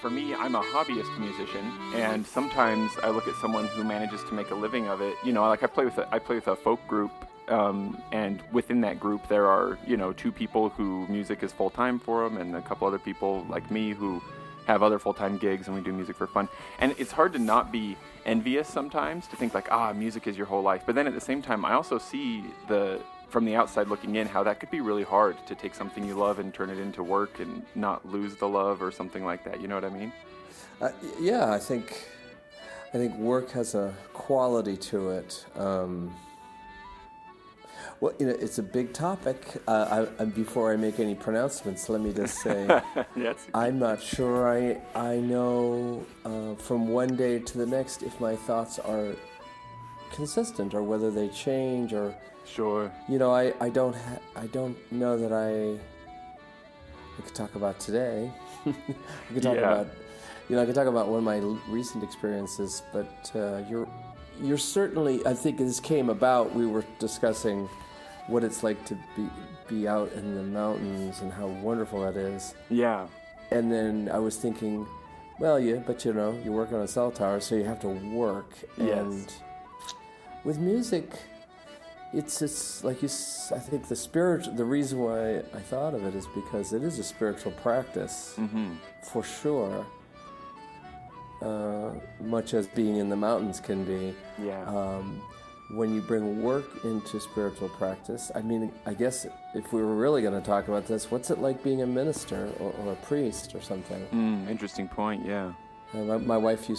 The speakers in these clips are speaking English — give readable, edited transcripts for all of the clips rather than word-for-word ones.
for me, I'm a hobbyist musician, and sometimes I look at someone who manages to make a living of it. Like I play with a folk group, and within that group there are, two people who music is full time for them, and a couple other people like me who have other full time gigs, and we do music for fun. And it's hard to not be envious sometimes, to think like, music is your whole life. But then at the same time, I also see from the outside looking in, how that could be really hard to take something you love and turn it into work and not lose the love or something like that. You know what I mean? Yeah, I think work has a quality to it. Well, it's a big topic. Before I make any pronouncements, let me just say, I'm not sure I know from one day to the next if my thoughts are consistent or whether they change or. Sure. I don't know that I could talk about today. I could talk about, I could talk about one of my recent experiences, but you're certainly, I think this came about, we were discussing what it's like to be out in the mountains and how wonderful that is. Yeah. And then I was thinking, well, but you work on a cell tower, so you have to work. And with music, it's like I think the reason why I thought of it is because it is a spiritual practice, for sure, much as being in the mountains can be. Yeah. When you bring work into spiritual practice, I guess if we were really going to talk about this, what's it like being a minister or a priest or something? Interesting point, yeah. My wife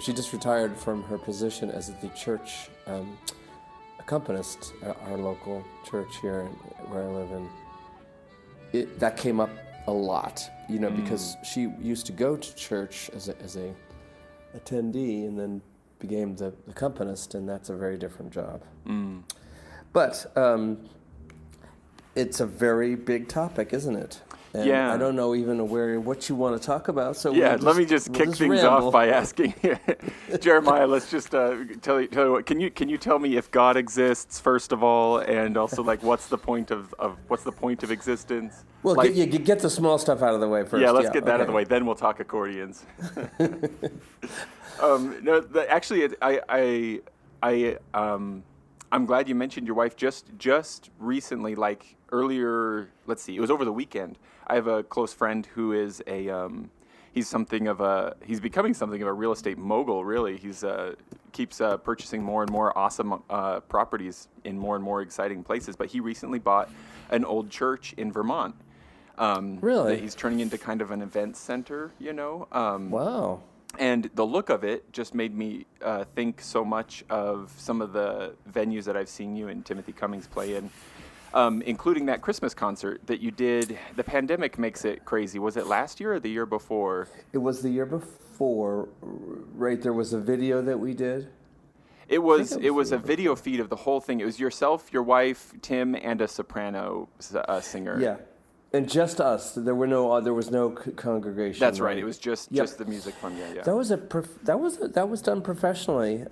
she just retired from her position as the church accompanist at our local church here where I live in. That came up a lot, because she used to go to church as a attendee and then became the accompanist, and that's a very different job. But it's a very big topic, isn't it? And I don't know even what you want to talk about. So let me just kick things off by asking Jeremiah. Let's just tell you what. Can you tell me if God exists first of all, and also like what's the point of existence? Well, get the small stuff out of the way first. Yeah, let's get that out of the way. Then we'll talk accordions. I'm glad you mentioned your wife just recently, like earlier. Let's see, it was over the weekend. I have a close friend who is he's becoming something of a real estate mogul. Really, he's keeps purchasing more and more awesome properties in more and more exciting places. But he recently bought an old church in Vermont. Really, that he's turning into kind of an event center. Wow. And the look of it just made me think so much of some of the venues that I've seen you and Timothy Cummings play in, including that Christmas concert that you did. The pandemic makes it crazy. Was it last year or the year before? It was the year before, right? There was a video that we did. It was a video feed of the whole thing. It was yourself, your wife, Tim, and a soprano singer. Yeah. And just us. There was no congregation. That's right. It was just the music from you. Yeah. That was done professionally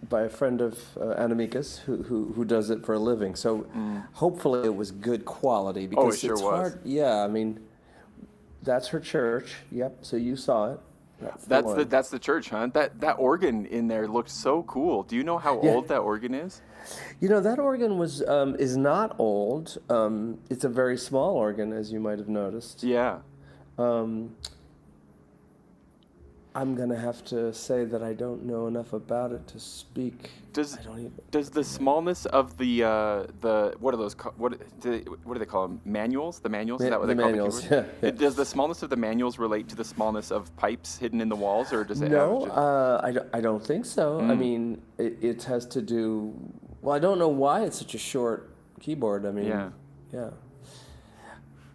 by a friend of Anamika's who does it for a living. So hopefully it was good quality because it sure it's was. hard. Yeah, that's her church. Yep. So you saw it. That's the church, huh? That organ in there looked so cool. Do you know how old that organ is? That organ is not old. It's a very small organ, as you might have noticed. Yeah. I'm gonna have to say that I don't know enough about it to speak. Does the smallness of the what are those? What do they call them? Manuals? The manuals? Is that what they call manuals? The Yeah. Does the smallness of the manuals relate to the smallness of pipes hidden in the walls, or does it? No, I don't think so. It has to do. Well, I don't know why it's such a short keyboard. Yeah.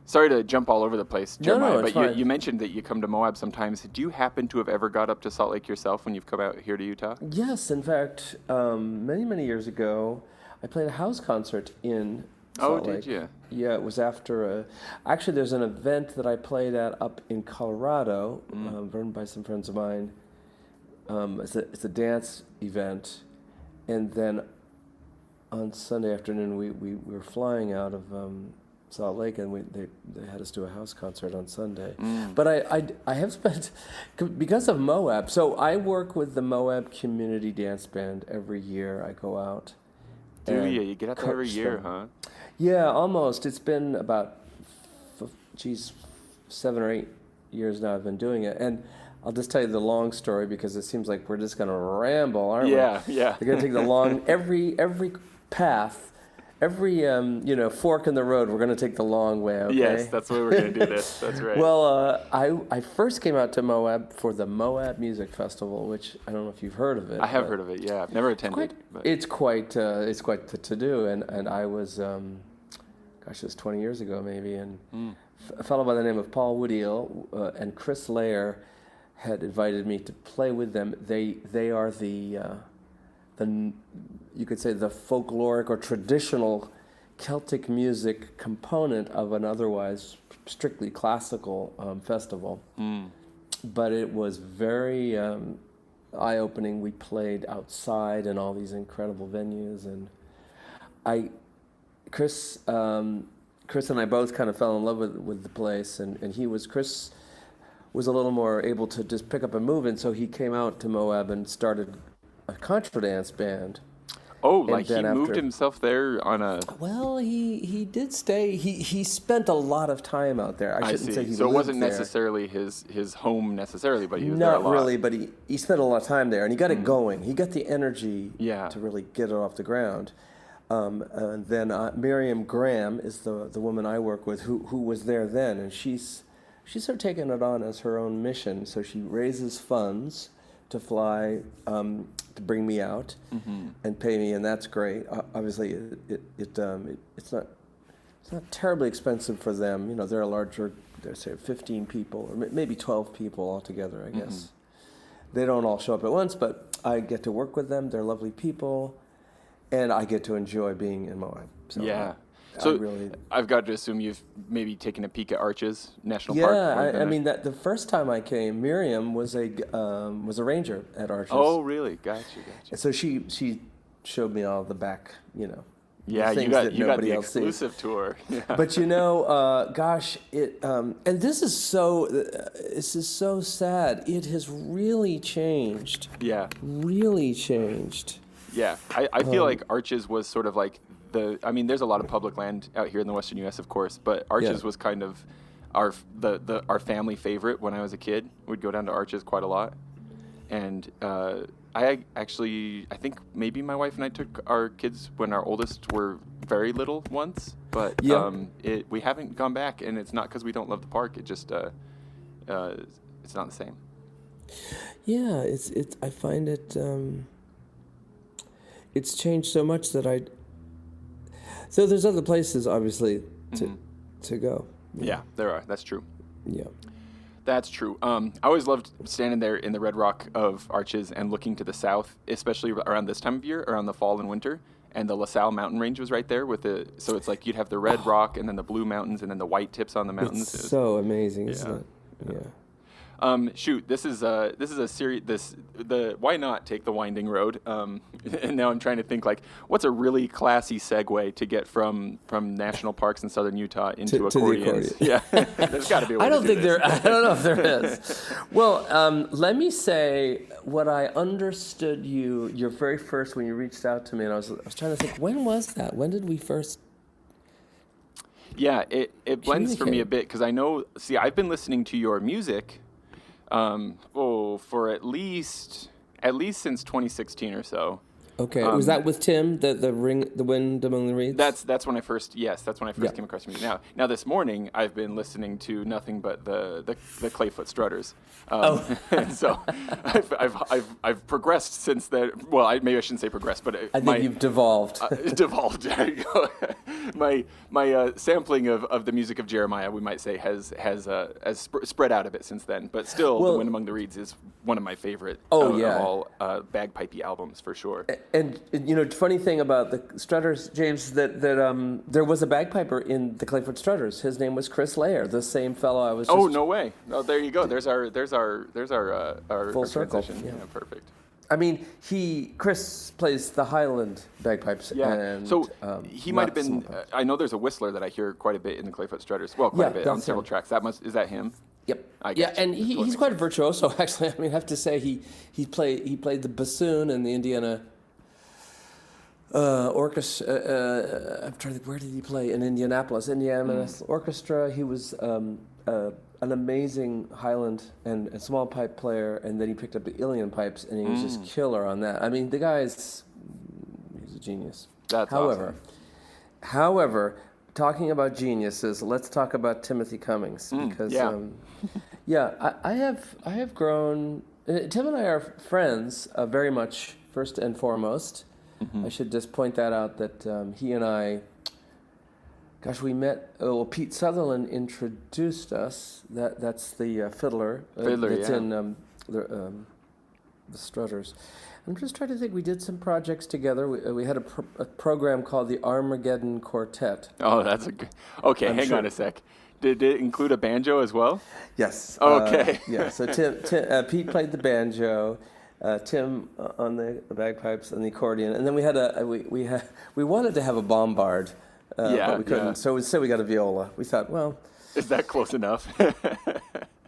Sorry to jump all over the place, Jeremiah, but you mentioned that you come to Moab sometimes. Do you happen to have ever got up to Salt Lake yourself when you've come out here to Utah? Yes, in fact, many, many years ago, I played a house concert in Salt Lake. Oh, did you? Yeah, it was after actually, there's an event that I played at up in Colorado, run by some friends of mine. It's a dance event, and then on Sunday afternoon, we were flying out of Salt Lake, and they had us do a house concert on Sunday. But I have spent, because of Moab, so I work with the Moab Community Dance Band every year. I go out. Do you? You get out there every year, huh? Yeah, almost. It's been about, 7 or 8 years now I've been doing it. And I'll just tell you the long story because it seems like we're just going to ramble, aren't we? Yeah. We're going to take the long, every path, every fork in the road, we're going to take the long way, okay? Yes, that's the way we're going to do this. That's right. Well, I first came out to Moab for the Moab Music Festival, which I don't know if you've heard of it. I have heard of it, yeah. I've never attended. It's quite the to-do, and I was, it was 20 years ago maybe, and a fellow by the name of Paul Woodiel and Chris Lair had invited me to play with them. They are the you could say the folkloric or traditional Celtic music component of an otherwise strictly classical festival. But it was very eye-opening. We played outside in all these incredible venues, and Chris and I both kind of fell in love with the place, and Chris was a little more able to just pick up and move, and so he came out to Moab and started a contra dance band. Oh, like he moved himself there on a... Well, he did stay. He spent a lot of time out there. I shouldn't say he lived there. So it wasn't necessarily his home necessarily, but he was there a lot. Not really, but he spent a lot of time there, and he got it going. He got the energy to really get it off the ground. And then Miriam Graham is the woman I work with who was there then, and she's sort of taken it on as her own mission. So she raises funds to fly to bring me out and pay me, and that's great. Obviously, it's not terribly expensive for them. You know, they're a larger, they're say 15 people or maybe 12 people altogether, I guess. They don't all show up at once, but I get to work with them. They're lovely people, and I get to enjoy being in Moab. So yeah. I've got to assume you've maybe taken a peek at Arches National Park. Yeah, I mean that the first time I came, Miriam was a ranger at Arches. Oh, really? Gotcha. So she showed me all the back, Yeah, you got the exclusive tour. Yeah. But and this is so sad. It has really changed. Yeah. Really changed. Yeah, I feel like Arches was sort of like there's a lot of public land out here in the western U.S., of course, but Arches was kind of our family favorite when I was a kid. We'd go down to Arches quite a lot, and I think maybe my wife and I took our kids when our oldest were very little once, but we haven't gone back, and it's not because we don't love the park. It just it's not the same. Yeah, I find it. It's changed so much that So there's other places, obviously, to go. Yeah, there are. That's true. Yeah. That's true. I always loved standing there in the red rock of Arches and looking to the south, especially around this time of year, around the fall and winter. And the La Salle mountain range was right there so it's like you'd have the red rock and then the blue mountains and then the white tips on the mountains. It's so amazing, isn't it? Yeah. This is a series. Why not take the winding road? And now I'm trying to think like, what's a really classy segue to get from national parks in southern Utah into accordions? Yeah, there's got to be a way. I don't know if there is. Well, let me say what I understood your very first when you reached out to me, and I was trying to think, when was that? When did we first? Yeah, it blends for me a bit because I know. See, I've been listening to your music. For at least since 2016 or so. Okay, was that with Tim, the Wind Among the Reeds? That's when I first came across your music. Now this morning I've been listening to nothing but the Clayfoot Strutters. So I've progressed since then. Well, maybe I shouldn't say progressed, but I think you've devolved. Devolved. There you go. My sampling of the music of Jeremiah, we might say, has spread out a bit since then. But still, The Wind Among the Reeds is one of my favorite of all bagpipey albums for sure. And funny thing about the Strutters, James, that there was a bagpiper in the Clayfoot Strutters. His name was Chris Lair, the same fellow I was. Oh, no way! Oh, there you go. There's our full circle. Yeah, perfect. I mean, Chris plays the highland bagpipes. Yeah. And, So he might have not been. smallpipes. I know there's a whistler that I hear quite a bit in the Clayfoot Strutters. Well, quite a bit on that's several him. tracks. Is that him? Yep. I Yeah, guess. and That's what he's makes quite a sense. virtuoso. Actually, I mean, I have to say he played the bassoon in the Indiana orchestra. I'm trying to think, where did he play? In Indianapolis Orchestra. He was an amazing highland and small pipe player, and then he picked up the uilleann pipes, and he was just killer on that. I mean, he's a genius. That's However, awesome. However, talking about geniuses, let's talk about Timothy Cummings because I have grown. Tim and I are friends very much first and foremost. I should just point that out that he and I. Gosh, we met. Pete Sutherland introduced us. That's the fiddler. That's in the Strutters. I'm just trying to think. We did some projects together. We had a program called the Armageddon Quartet. Oh, that's a good. Okay, hang on a sec. Did it include a banjo as well? Yes. Okay. So Pete played the banjo. Tim on the bagpipes and the accordion, and then we had we wanted to have a bombard. But we couldn't. Yeah. So instead we got a viola. We thought, well... Is that close enough?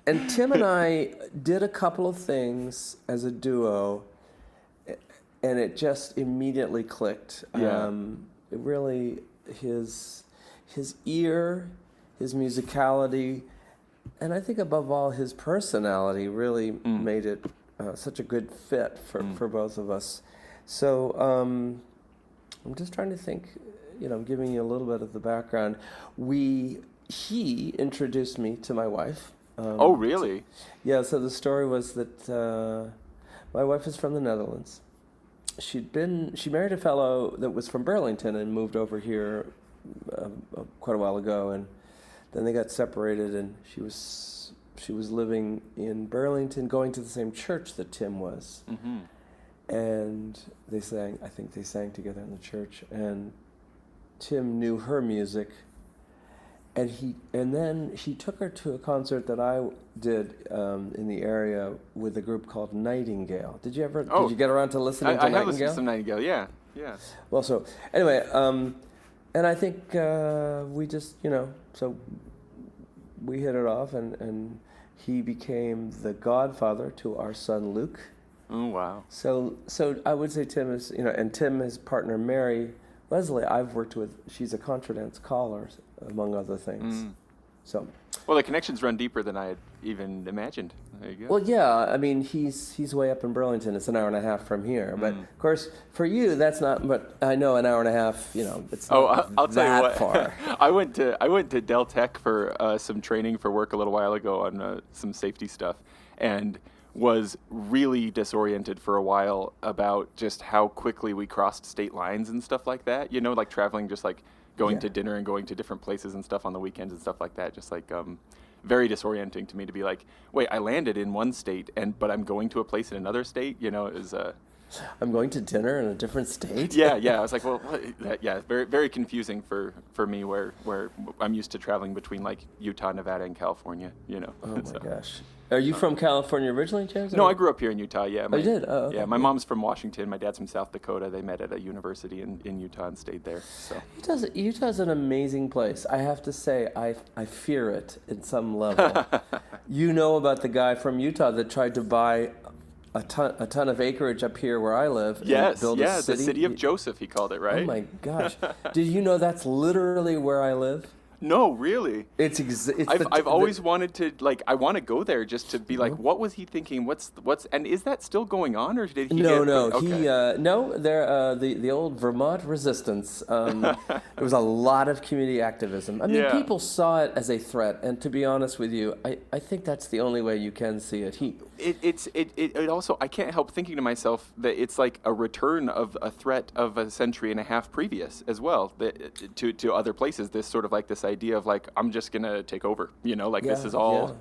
And Tim and I did a couple of things as a duo, and it just immediately clicked. Yeah. It really, his ear, his musicality, and I think above all his personality really made it such a good fit for both of us. So I'm just trying to think... I'm giving you a little bit of the background. He introduced me to my wife. Oh, really? Yeah, so the story was that my wife is from the Netherlands. She married a fellow that was from Burlington and moved over here quite a while ago, and then they got separated, and she was living in Burlington, going to the same church that Tim was. And I think they sang together in the church, and Tim knew her music, and then he took her to a concert that I did in the area with a group called Nightingale. Did you get around to listening to Nightingale? I have listened to some Nightingale, yeah. Well, so anyway, and I think we just, so we hit it off, and he became the godfather to our son Luke. Oh, wow. So I would say Tim is, and Tim, his partner Mary Leslie, I've worked with. She's a contradance caller, among other things. So. Well, the connections run deeper than I had even imagined. There you go. Well, yeah. I mean, he's way up in Burlington. It's an hour and a half from here. But of course, for you, that's not. But I know an hour and a half. It's not I'll tell you what. far. I went to Del Tech for some training for work a little while ago on some safety stuff, and was really disoriented for a while about just how quickly we crossed state lines and stuff like that. Like traveling, just like going to dinner and going to different places and stuff on the weekends and stuff like that. Just like very disorienting to me to be like, wait, I landed in one state but I'm going to a place in another state. It was. I'm going to dinner in a different state. Yeah. I was like, well, very, very confusing for me where I'm used to traveling between like Utah, Nevada, and California. Oh my gosh. Are you from California originally, James? No, I grew up here in Utah. Yeah. You did? Oh, okay. Yeah, my mom's from Washington. My dad's from South Dakota. They met at a university in Utah and stayed there. So Utah's an amazing place. I have to say, I fear it in some level. You know about the guy from Utah that tried to buy a ton of acreage up here where I live. Yes, and build a city. The city of Joseph, he called it, right? Oh my gosh! Did you know that's literally where I live? No, really. I've always wanted to, like, I want to go there just to be like, what was he thinking? What's and is that still going on, or did he? No. Okay. The old Vermont resistance. There was a lot of community activism. I mean, people saw it as a threat, and to be honest with you, I think that's the only way you can see it. It also, I can't help thinking to myself that it's like a return of a threat of a century and a half previous as well, to other places. This sort of like this idea of like, I'm just gonna take over, this is all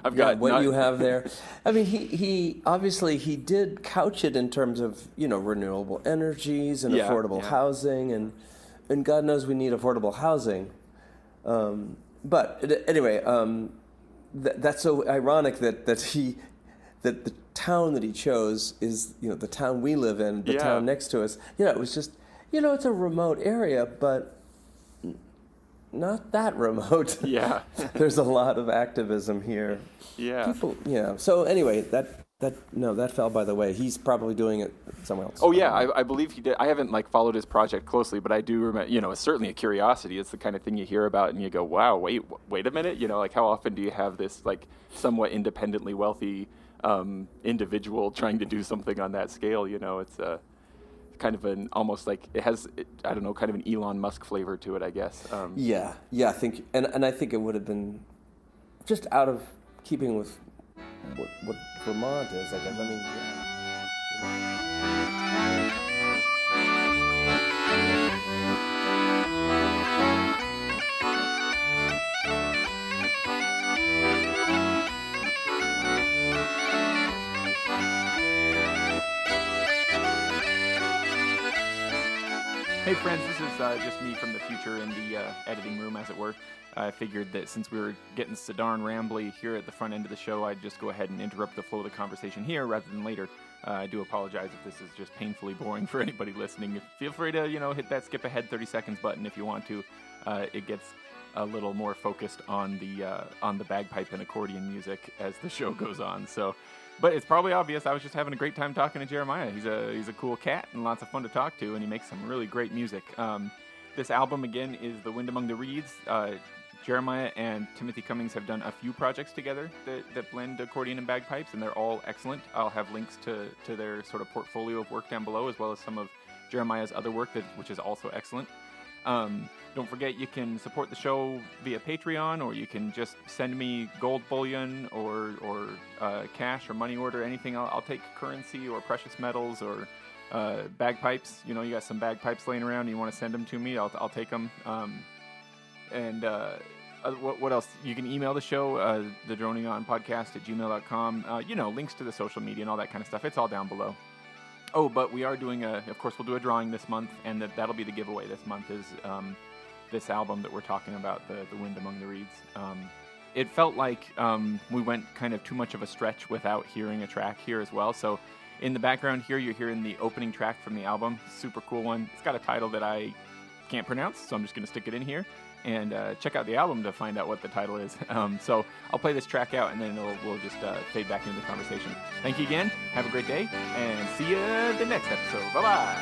I've got. What you have there. I mean, he obviously he did couch it in terms of renewable energies and affordable housing, and God knows we need affordable housing. But anyway, that's so ironic that town that he chose is, the town we live in, the Yeah. town next to us. It was just, it's a remote area, but not that remote. Yeah. There's a lot of activism here. Yeah. People, So anyway, that fell by the way. He's probably doing it somewhere else. Oh yeah, I believe he did. I haven't followed his project closely, but I do remember. It's certainly a curiosity. It's the kind of thing you hear about and you go, "Wow, wait a minute." How often do you have this somewhat independently wealthy individual trying to do something on that scale? It's kind of an almost it has I don't know, kind of an Elon Musk flavor to it, I guess. Yeah, I think, and I think it would have been just out of keeping with what Vermont is, I guess. I mean, Hey friends, this is just me from the future in the editing room, as it were. I figured that since we were getting so darn rambly here at the front end of the show, I'd just go ahead and interrupt the flow of the conversation here rather than later. I do apologize if this is just painfully boring for anybody listening. Feel free to, hit that skip ahead 30 seconds button if you want to. It gets a little more focused on the bagpipe and accordion music as the show goes on. But it's probably obvious I was just having a great time talking to Jeremiah. He's a cool cat and lots of fun to talk to, and he makes some really great music. This album, again, is The Wind Among the Reeds. Jeremiah and Timothy Cummings have done a few projects together that blend accordion and bagpipes, and they're all excellent. I'll have links to their sort of portfolio of work down below, as well as some of Jeremiah's other work, which is also excellent. Don't forget, you can support the show via Patreon, or you can just send me gold bullion or cash or money order, anything. I'll take currency or precious metals or bagpipes. You got some bagpipes laying around and you want to send them to me, I'll take them. What else? You can email the show, TheDroningOnPodcast@gmail.com. Links to the social media and all that kind of stuff. It's all down below. Oh, but we are doing of course, we'll do a drawing this month, and that'll be the giveaway this month is this album that we're talking about, The Wind Among the Reeds. It felt like we went kind of too much of a stretch without hearing a track here as well. So in the background here, you're hearing the opening track from the album. Super cool one. It's got a title that I can't pronounce, so I'm just going to stick it in here. And check out the album to find out what the title is. So I'll play this track out, and then we'll just fade back into the conversation. Thank you again. Have a great day, and see you the next episode. Bye-bye.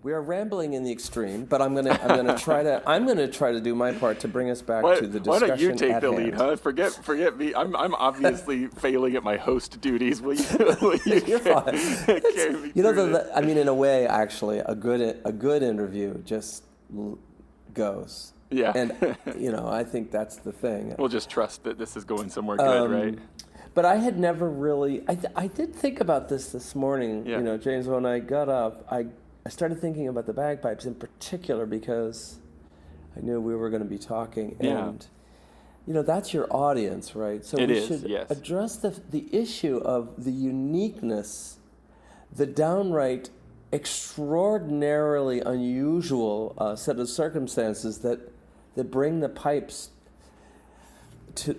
We are rambling in the extreme, but I'm gonna try to do my part to bring us back to the discussion. Why don't you take at the hand. lead, huh? Forget me. I'm obviously failing at my host duties. Will you You're fine. carry me through this? In a way, actually, a good interview just goes. Yeah. And I think that's the thing. We'll just trust that this is going somewhere good, right? But I had never really. I did think about this morning. Yeah. James, when I got up, I started thinking about the bagpipes in particular because I knew we were going to be talking. Yeah. And, that's your audience, right? So It we is, should yes. address the issue of the uniqueness, the downright extraordinarily unusual set of circumstances that bring the pipes to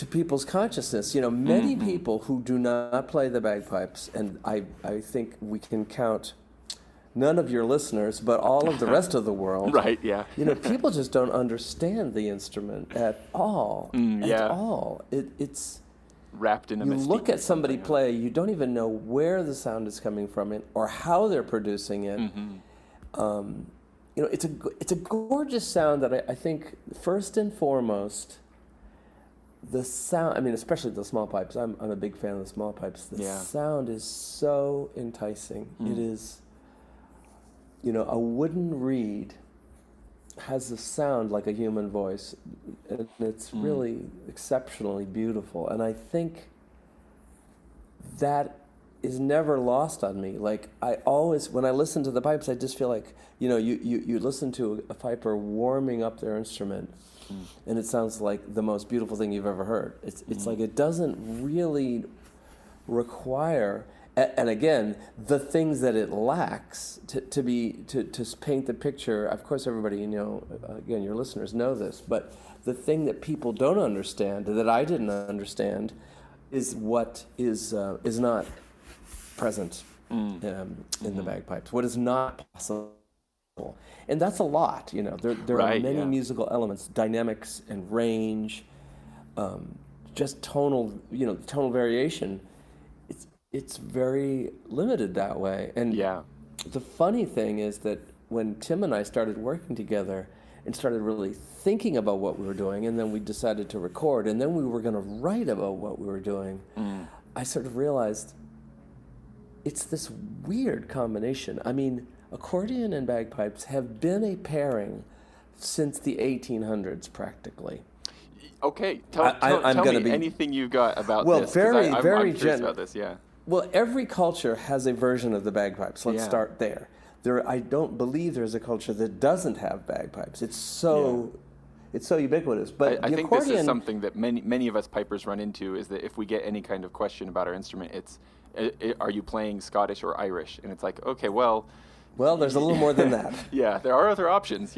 people's consciousness. Many people who do not play the bagpipes, and I think we can count none of your listeners, but all of the rest of the world. Right, yeah. People just don't understand the instrument at all. At all. It's wrapped in a you mystique. look at somebody play, you don't even know where the sound is coming from or how they're producing it. it's a gorgeous sound that I think first and foremost, the sound. I mean, especially the small pipes. I'm a big fan of the small pipes. The sound is so enticing. It is. A wooden reed has a sound like a human voice, and it's really exceptionally beautiful. And I think that is never lost on me. Like, I always, when I listen to the pipes, I just feel like, you listen to a piper warming up their instrument, and it sounds like the most beautiful thing you've ever heard. It's like it doesn't really require, and again, the things that it lacks to paint the picture. Of course, everybody, again, your listeners know this, but the thing that people don't understand, that I didn't understand, is what is not present in the bagpipes. What is not possible, and that's a lot. There are many musical elements, dynamics and range, just tonal variation. It's very limited that way. And the funny thing is that when Tim and I started working together and started really thinking about what we were doing, and then we decided to record, and then we were going to write about what we were doing, I sort of realized it's this weird combination. I mean, accordion and bagpipes have been a pairing since the 1800s, practically. Okay, tell me anything you've got about this. Well, I'm curious about this, Well, every culture has a version of the bagpipes. Let's start there. I don't believe there's a culture that doesn't have bagpipes. It's so ubiquitous. But I think this is something that many of us pipers run into, is that if we get any kind of question about our instrument, it's, are you playing Scottish or Irish? And it's like, okay, well, there's a little more than that. There are other options,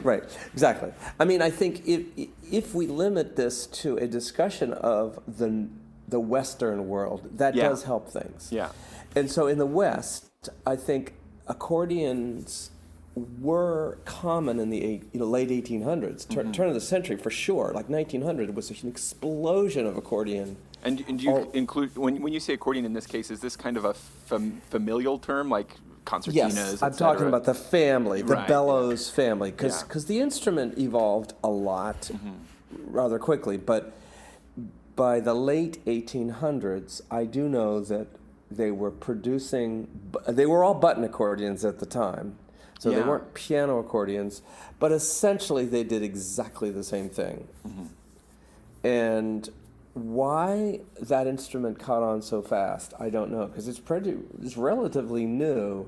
Right, exactly. I mean, I think if we limit this to a discussion of the Western world, that does help things. Yeah. And so in the West, I think accordions were common in the late 1800s, turn of the century for sure. Like 1900 was an explosion of accordion. And do you include, when you say accordion in this case, is this kind of a familial term, like concertinas? Yes, I'm talking about the family, the bellows family, because the instrument evolved a lot rather quickly. But by the late 1800s, I do know that they were all button accordions at the time. So they weren't piano accordions, but essentially they did exactly the same thing. And why that instrument caught on so fast, I don't know, because it's relatively new.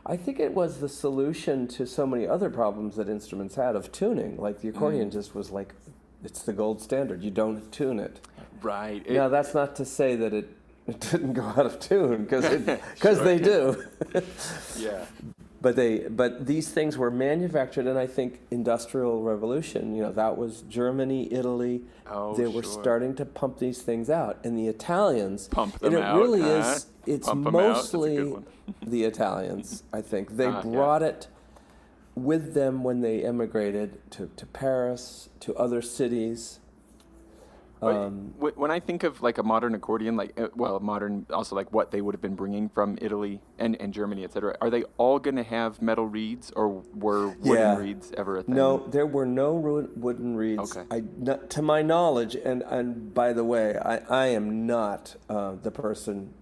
I think it was the solution to so many other problems that instruments had of tuning. Like the accordion just was like, it's the gold standard. You don't tune it. Right. Now that's not to say that it didn't go out of tune, because they do. But these things were manufactured, and I think Industrial Revolution, that was Germany, Italy. They were starting to pump these things out, and the Italians pump them out. And it really is. It's mostly the Italians. I think they brought it with them when they emigrated to Paris, to other cities. When I think of like a modern accordion, modern, also like what they would have been bringing from Italy and Germany, etc., are they all going to have metal reeds, or were wooden reeds ever a thing? No, there were no wooden reeds. Okay. To my knowledge, and by the way, I am not the person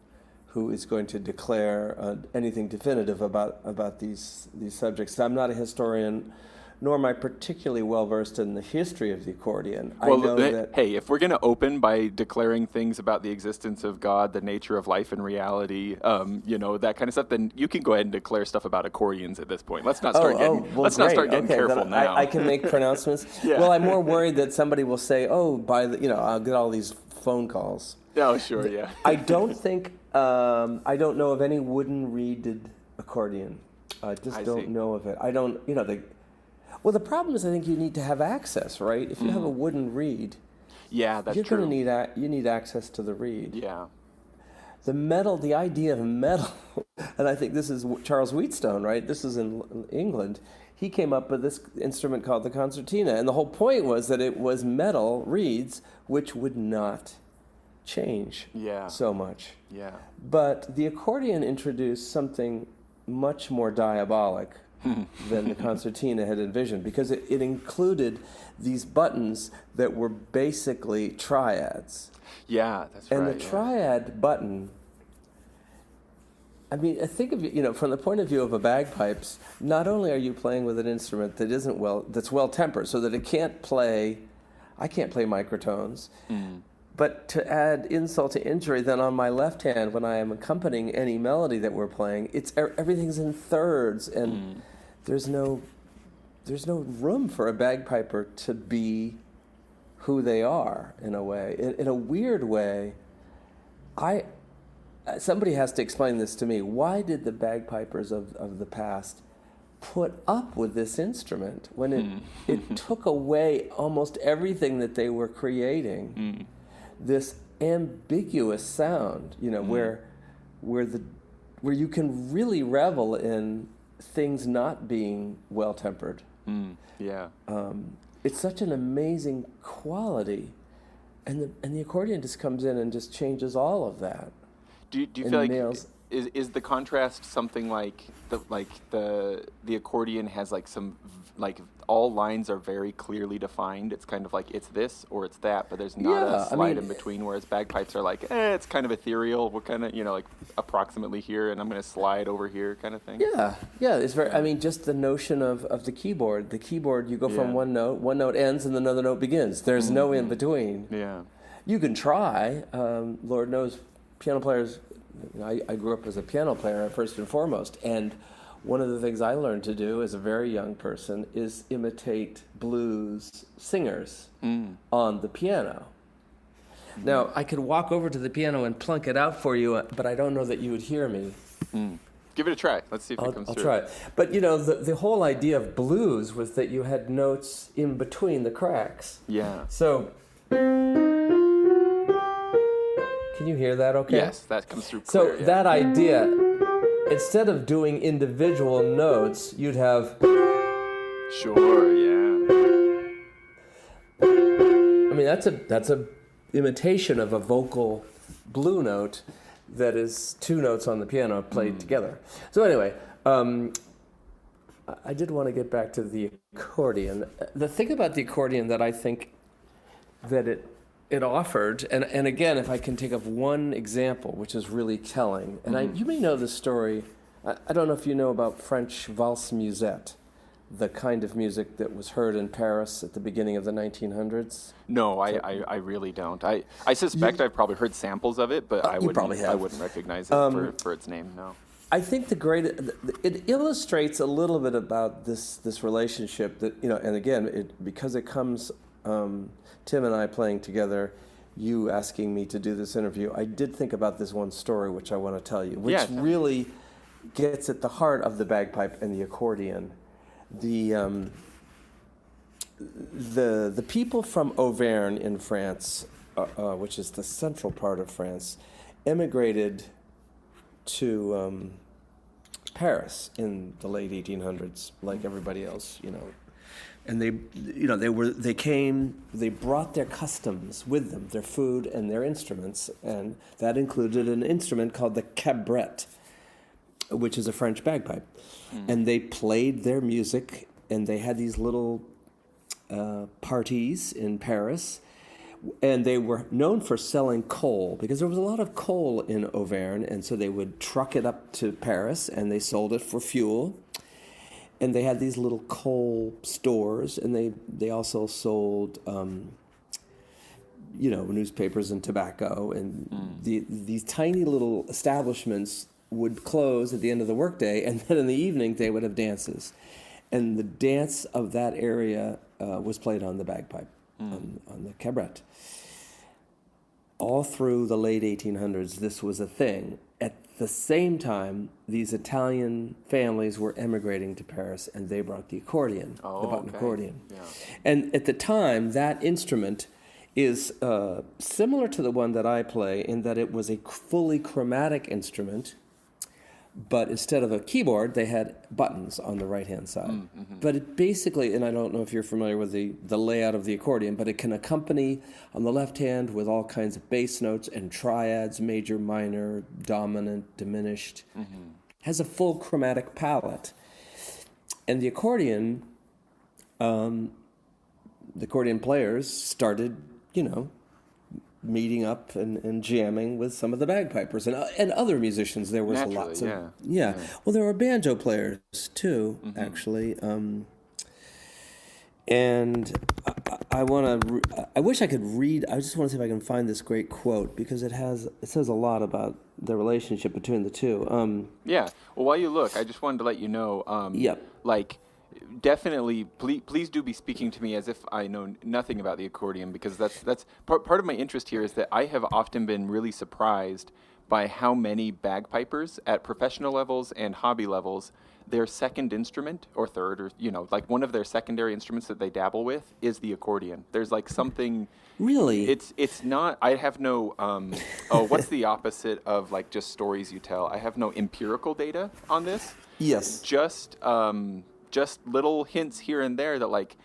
who is going to declare anything definitive about these subjects. I'm not a historian, nor am I particularly well-versed in the history of the accordion. Well, I know that... Hey, if we're going to open by declaring things about the existence of God, the nature of life and reality, that kind of stuff, then you can go ahead and declare stuff about accordions at this point. Let's not start getting careful now. I can make pronouncements. Well, I'm more worried that somebody will say, I'll get all these phone calls. Oh, sure, yeah. I don't think, I don't know of any wooden reeded accordion. I just don't know of it. I don't, well, the problem is I think you need to have access, right? If you have a wooden reed, that's you're true. Going to need access to the reed. Yeah. The idea of metal, and I think this is Charles Wheatstone, right? This is in England. He came up with this instrument called the concertina, and the whole point was that it was metal reeds which would not change so much. Yeah. But the accordion introduced something much more diabolic. than the concertina had envisioned, because it included these buttons that were basically triads. Yeah, that's right. And the triad button, I mean, I think of from the point of view of a bagpipes, not only are you playing with an instrument that's well tempered, so that I can't play microtones, but to add insult to injury, then on my left hand, when I am accompanying any melody that we're playing, everything's in thirds, and there's no room for a bagpiper to be who they are in a way. In a weird way, somebody has to explain this to me. Why did the bagpipers of the past put up with this instrument when it took away almost everything that they were creating? This ambiguous sound, where you can really revel in things not being well tempered. Yeah. It's such an amazing quality, and the accordion just comes in and just changes all of that. Do you feel like is the contrast something like the accordion has some all lines are very clearly defined? It's kind of like it's this or it's that, but there's not a slide in between. Whereas bagpipes are it's kind of ethereal. We're kind of approximately here, and I'm going to slide over here, kind of thing. Yeah. It's very. I mean, just the notion of the keyboard. The keyboard, you go from one note ends, and another note begins. There's no in between. Yeah. You can try. Lord knows, piano players. I grew up as a piano player first and foremost, and one of the things I learned to do as a very young person is imitate blues singers on the piano. Now, I could walk over to the piano and plunk it out for you, but I don't know that you would hear me. Give it a try. Let's see if it comes through. I'll try it. But, the whole idea of blues was that you had notes in between the cracks. Yeah. So, can you hear that okay? Yes, that comes through clear. So that idea, instead of doing individual notes, you'd have... Sure, yeah. I mean, that's a imitation of a vocal blue note that is two notes on the piano played together. So anyway, I did want to get back to the accordion. The thing about the accordion that I think that it offered, and again, if I can think of one example, which is really telling, and you may know this story. I don't know if you know about French valse musette, the kind of music that was heard in Paris at the beginning of the 1900s. No, I really don't. I suspect I've probably heard samples of it, but I wouldn't recognize it for its name. No. I think it illustrates a little bit about this relationship that and again, because it comes. Tim and I playing together, you asking me to do this interview, I did think about this one story which I want to tell you, which really gets at the heart of the bagpipe and the accordion. The people from Auvergne in France, which is the central part of France, emigrated to Paris in the late 1800s, like everybody else, And they brought their customs with them, their food and their instruments, and that included an instrument called the cabret, which is a French bagpipe. And they played their music, and they had these little parties in Paris, and they were known for selling coal, because there was a lot of coal in Auvergne, and so they would truck it up to Paris, and they sold it for fuel. And they had these little coal stores, and they also sold, newspapers and tobacco. And these tiny little establishments would close at the end of the workday, and then in the evening they would have dances. And the dance of that area was played on the bagpipe, on the cabret. All through the late 1800s, this was a thing. At the same time, these Italian families were emigrating to Paris, and they brought the accordion, the button accordion. Yeah. And at the time, that instrument is similar to the one that I play in that it was a fully chromatic instrument, but instead of a keyboard, they had buttons on the right-hand side. But it basically, and I don't know if you're familiar with the layout of the accordion, but it can accompany on the left hand with all kinds of bass notes and triads, major, minor, dominant, diminished. Has a full chromatic palette. And the accordion players started, meeting up and jamming with some of the bagpipers and other musicians. There was lots of yeah. Well, there were banjo players too, actually. And I wish I could read. I just want to see if I can find this great quote because it says a lot about the relationship between the two. Yeah. Well, while you look, I just wanted to let you know. Yep. Like, definitely, please do be speaking to me as if I know nothing about the accordion, because that's part of my interest here is that I have often been really surprised by how many bagpipers at professional levels and hobby levels, their second instrument or third or like one of their secondary instruments that they dabble with is the accordion. There's like something. Really? It's not. I have no. What's the opposite of like just stories you tell? I have no empirical data on this. Yes. Just little hints here and there that like,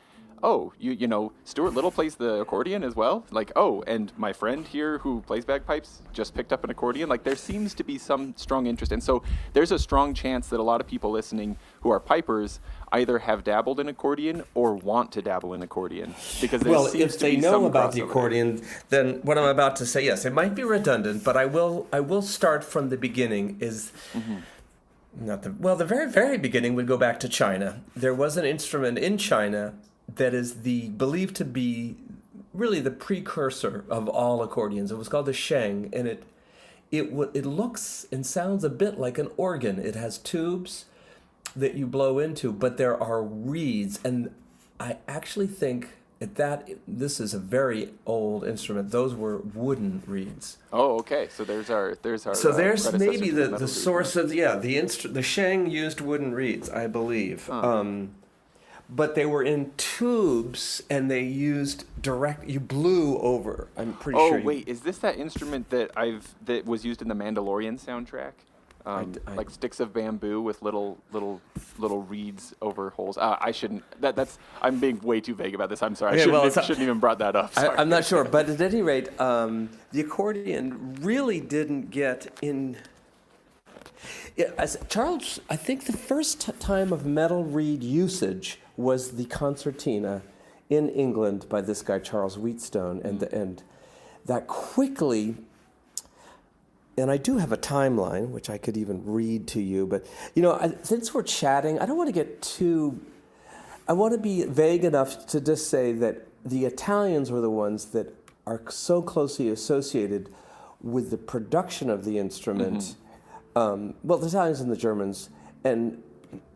oh, you know, Stuart Little plays the accordion as well. Like, oh, and my friend here who plays bagpipes just picked up an accordion. Like, there seems to be some strong interest. And so there's a strong chance that a lot of people listening who are pipers either have dabbled in accordion or want to dabble in accordion. Because if they know about the accordion, then what I'm about to say, yes, it might be redundant, but I will start from the beginning is... the very, very beginning would go back to China. There was an instrument in China that is believed to be really the precursor of all accordions. It was called the sheng, and it looks and sounds a bit like an organ. It has tubes that you blow into, but there are reeds, and I actually think this is a very old instrument. Those were wooden reeds. Oh, okay. So there's our. So there's maybe the source of the sheng used wooden reeds, I believe. But they were in tubes, and they used you blew over. I'm pretty sure. Oh wait, is this that instrument that was used in the Mandalorian soundtrack? Like sticks of bamboo with little reeds over holes. I shouldn't. I'm being way too vague about this. I'm sorry. I shouldn't even brought that up. I'm not sure, but at any rate, the accordion really didn't get in. Charles, I think the first time of metal reed usage was the concertina in England by this guy Charles Wheatstone, and that quickly. And I do have a timeline, which I could even read to you. But, since we're chatting, I don't want to get too... I want to be vague enough to just say that the Italians were the ones that are so closely associated with the production of the instrument. The Italians and the Germans. And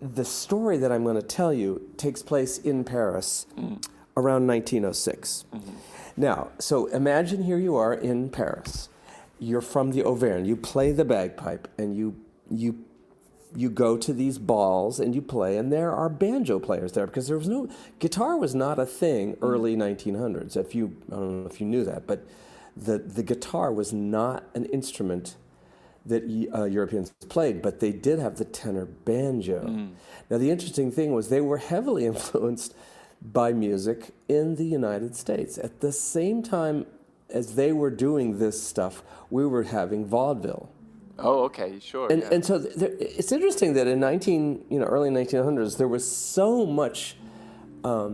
the story that I'm going to tell you takes place in Paris around 1906. Now, so imagine here you are in Paris. You're from the Auvergne. You play the bagpipe, and you go to these balls and you play, and there are banjo players there because guitar was not a thing early 1900s. I don't know if you knew that, but the guitar was not an instrument that Europeans played, but they did have the tenor banjo. Now the interesting thing was they were heavily influenced by music in the United States at the same time. As they were doing this stuff, we were having vaudeville. Oh, okay, sure. And so it's interesting that in early 1900s, there was so much a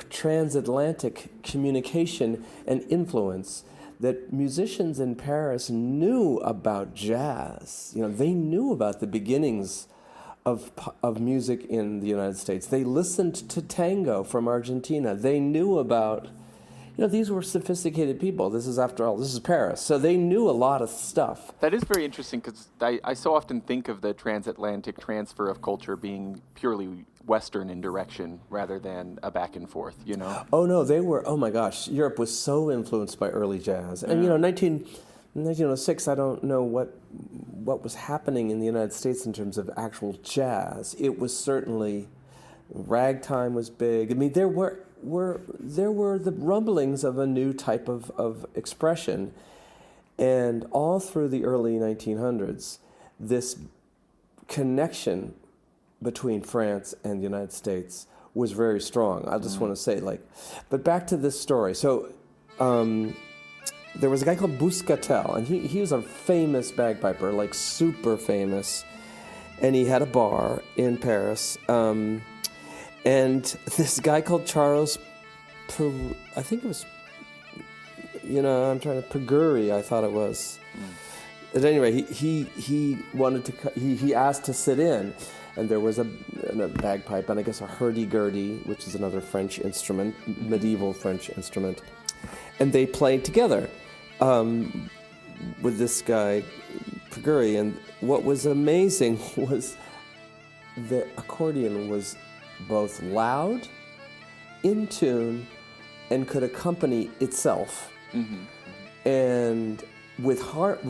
transatlantic communication and influence that musicians in Paris knew about jazz. They knew about the beginnings of music in the United States. They listened to tango from Argentina. They knew about... these were sophisticated people. This is Paris. So they knew a lot of stuff. That is very interesting because I so often think of the transatlantic transfer of culture being purely Western in direction rather than a back and forth, Oh, no, oh my gosh, Europe was so influenced by early jazz. And, 1906, I don't know what was happening in the United States in terms of actual jazz. It was certainly, ragtime was big. I mean, there were the rumblings of a new type of expression. And all through the early 1900s, this connection between France and the United States was very strong. I just want to say, but back to this story. So there was a guy called Bouscatel, and he was a famous bagpiper, super famous. and he had a bar in Paris. And this guy called Charles, I think it was, Paguri, I thought it was. At any rate, he wanted to. He asked to sit in, and there was a bagpipe and I guess a hurdy-gurdy, which is another French instrument, medieval French instrument, and they played together with this guy Paguri. And what was amazing was the accordion was both loud, in tune, and could accompany itself, and with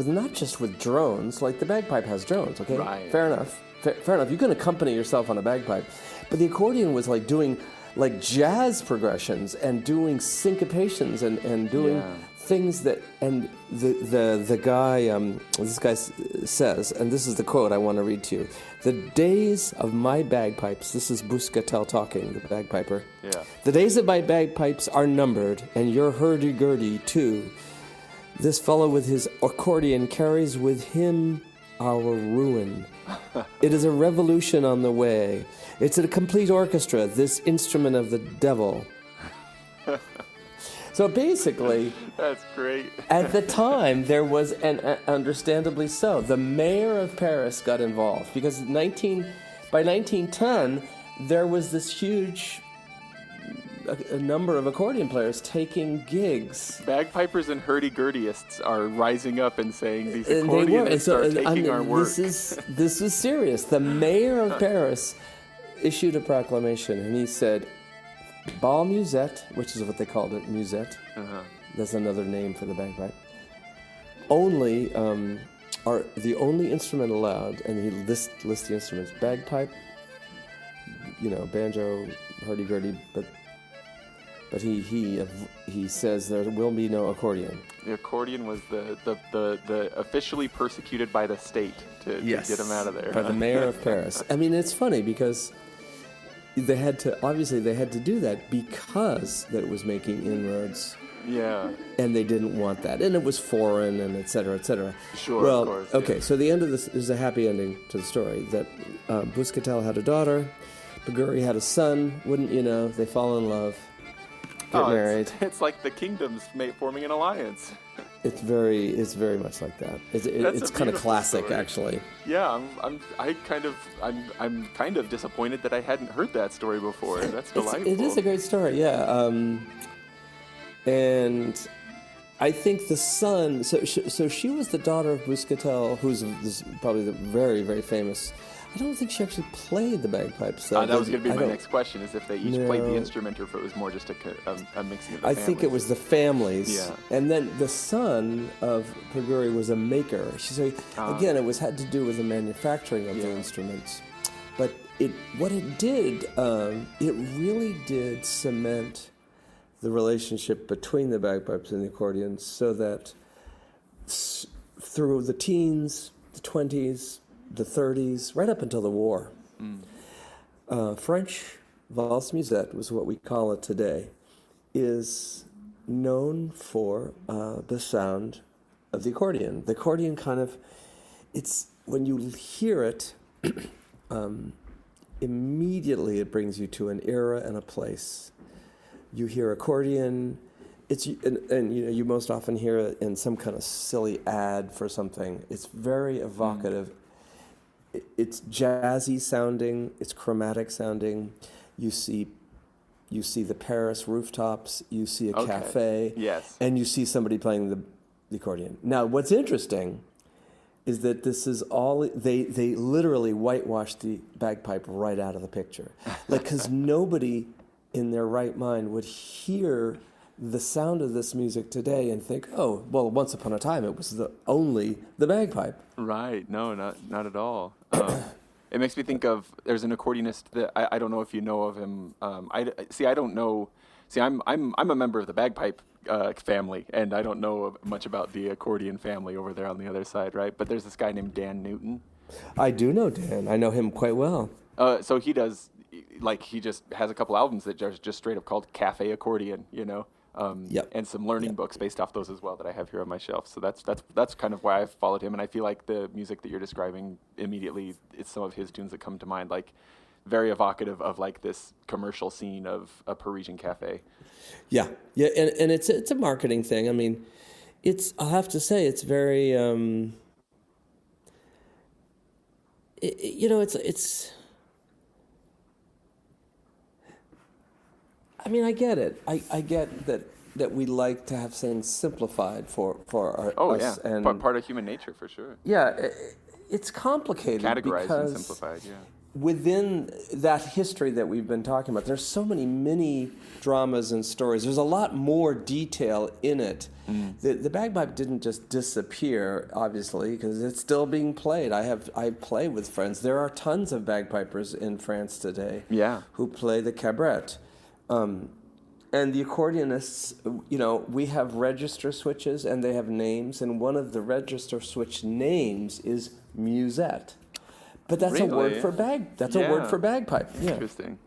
not just with drones, like the bagpipe has drones, okay? Right. Fair enough. Fair enough. You can accompany yourself on a bagpipe, but the accordion was like doing like jazz progressions and doing syncopations and doing things that. And the guy, this guy says, and this is the quote I want to read to you: "The days of my bagpipes." This is Bouscatel talking, the bagpiper. Yeah. "The days of my bagpipes are numbered, and your hurdy-gurdy too. This fellow with his accordion carries with him our ruin. It is a revolution on the way. It's a complete orchestra, this instrument of the devil." So basically, that's great. At the time, there was, and understandably so, the mayor of Paris got involved because by 1910, there was this huge a number of accordion players taking gigs. Bagpipers and hurdy-gurdyists are rising up and saying these accordionists are taking our work. This is serious. The mayor of Paris issued a proclamation, and he said, "Bal musette," which is what they called it, musette. That's another name for the bagpipe. Only are the only instrument allowed, and he lists the instruments: bagpipe, banjo, hurdy-gurdy, but he says there will be no accordion. The accordion was the officially persecuted by the state to get him out of there. By the mayor of Paris. I mean, it's funny because they had to do that because that it was making inroads. Yeah. And they didn't want that. And it was foreign and et cetera, et cetera. Sure, well, of course. Okay, so the end of this is a happy ending to the story, that Bouscatel had a daughter, Paguri had a son, wouldn't you know, they fall in love. Get married. It's like the kingdoms forming an alliance. It's very much like that. It's kind of classic, story. Actually. Yeah, I'm kind of disappointed that I hadn't heard that story before. That's delightful. It is a great story, yeah. And I think the son. So she was the daughter of Bouscatel, who's probably the very, very famous. I don't think she actually played the bagpipes. That was going to be my next question, is if they each played the instrument or if it was more just a mixing of the families. I think it was the families. Yeah. And then the son of Paguri was a maker. Again, it had to do with the manufacturing of the instruments. But what it did, it really did cement the relationship between the bagpipes and the accordions, so that through the teens, the 20s, the 30s, right up until the war. French valse musette, was what we call it today, is known for the sound of the accordion. The accordion when you hear it, immediately it brings you to an era and a place. You hear accordion, you most often hear it in some kind of silly ad for something. It's very evocative. It's jazzy sounding, it's chromatic sounding. You see the Paris rooftops, you see a cafe, and you see somebody playing the accordion. Now, what's interesting is that this is all, they literally whitewashed the bagpipe right out of the picture. Because nobody in their right mind would hear the sound of this music today and think, oh, well, once upon a time it was only the bagpipe. Right. No, not at all. It makes me think of, there's an accordionist that I don't know if you know of him. I don't know. See, I'm a member of the bagpipe family, and I don't know much about the accordion family over there on the other side, right? But there's this guy named Dan Newton. I do know Dan. I know him quite well. So he does, he just has a couple albums that are just straight up called Cafe Accordion, and some learning books based off those as well that I have here on my shelf. So that's kind of why I've followed him, and I feel like the music that you're describing immediately, it's some of his tunes that come to mind, like very evocative of like this commercial scene of a Parisian cafe. Yeah, and it's a marketing thing. I mean, I'll have to say it's very it's. I mean, I get it. I get that we like to have things simplified for us. And part of human nature, for sure. Yeah, it's complicated. Categorized and simplified, yeah. Within that history that we've been talking about, there's so many mini dramas and stories. There's a lot more detail in it. The bagpipe didn't just disappear, obviously, because it's still being played. I play with friends. There are tons of bagpipers in France today. Yeah. Who play the cabaret. And the accordionists, we have register switches and they have names, and one of the register switch names is musette. But that's really? A word for a word for bagpipe. Yeah. Interesting.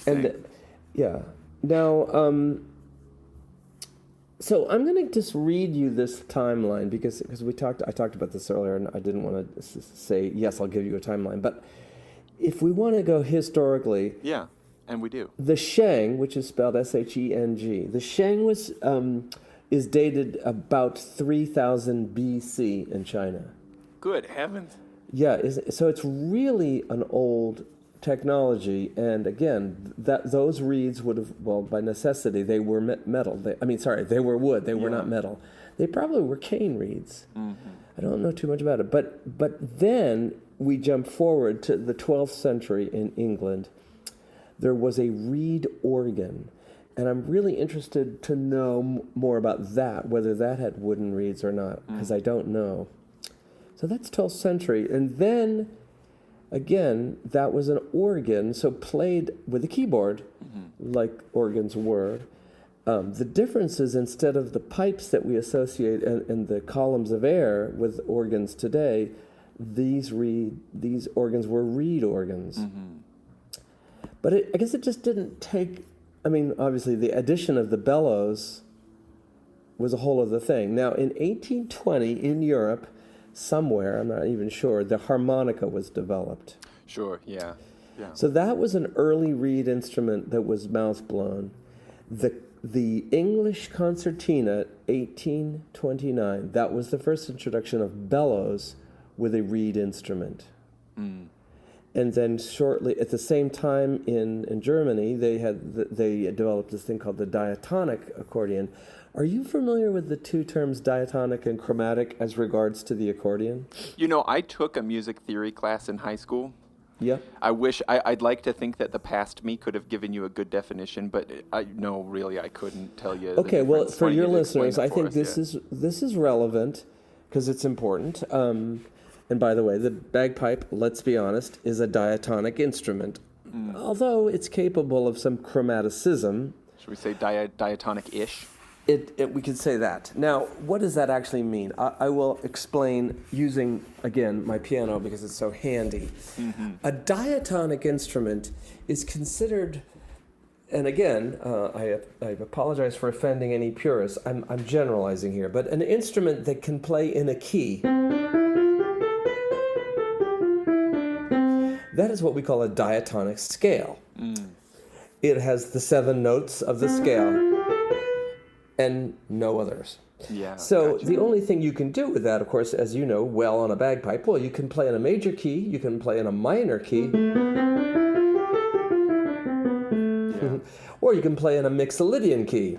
And now, so I'm going to just read you this timeline because I talked about this earlier, and I didn't want to say yes, I'll give you a timeline. But if we want to go historically, yeah. And we do. The Sheng, which is spelled Sheng, the Sheng is dated about 3000 BC in China. Good heavens. Yeah, so it's really an old technology, and again, those reeds would have, well, by necessity, they were metal. They were wood. They were not metal. They probably were cane reeds. Mm-hmm. I don't know too much about it, but then we jump forward to the 12th century in England. There was a reed organ, and I'm really interested to know more about that, whether that had wooden reeds or not, because I don't know. So that's 12th century. And then, again, that was an organ, so played with a keyboard, like organs were. The difference is, instead of the pipes that we associate and the columns of air with organs today, these organs were reed organs. Mm-hmm. But I guess it just didn't take... I mean, obviously, the addition of the bellows was a whole other thing. Now, in 1820, in Europe, somewhere, I'm not even sure, the harmonica was developed. Sure, yeah. So that was an early reed instrument that was mouth-blown. The English concertina, 1829, that was the first introduction of bellows with a reed instrument. Mm. And then shortly, at the same time in Germany, they developed this thing called the diatonic accordion. Are you familiar with the two terms diatonic and chromatic as regards to the accordion? I took a music theory class in high school. Yeah. I'd like to think that the past me could have given you a good definition, but I couldn't tell you. Okay, well, for your listeners, I think this is relevant because it's important. And by the way, the bagpipe, let's be honest, is a diatonic instrument, although it's capable of some chromaticism. Should we say diatonic-ish? We could say that. Now, what does that actually mean? I will explain using, again, my piano because it's so handy. Mm-hmm. A diatonic instrument is considered, and again, I apologize for offending any purists. I'm generalizing here, but an instrument that can play in a key. That is what we call a diatonic scale. Mm. It has the 7 notes of the scale and no others. Yeah. So the only thing you can do with that, of course, as you know well on a bagpipe, well, you can play in a major key, you can play in a minor key, or you can play in a mixolydian key,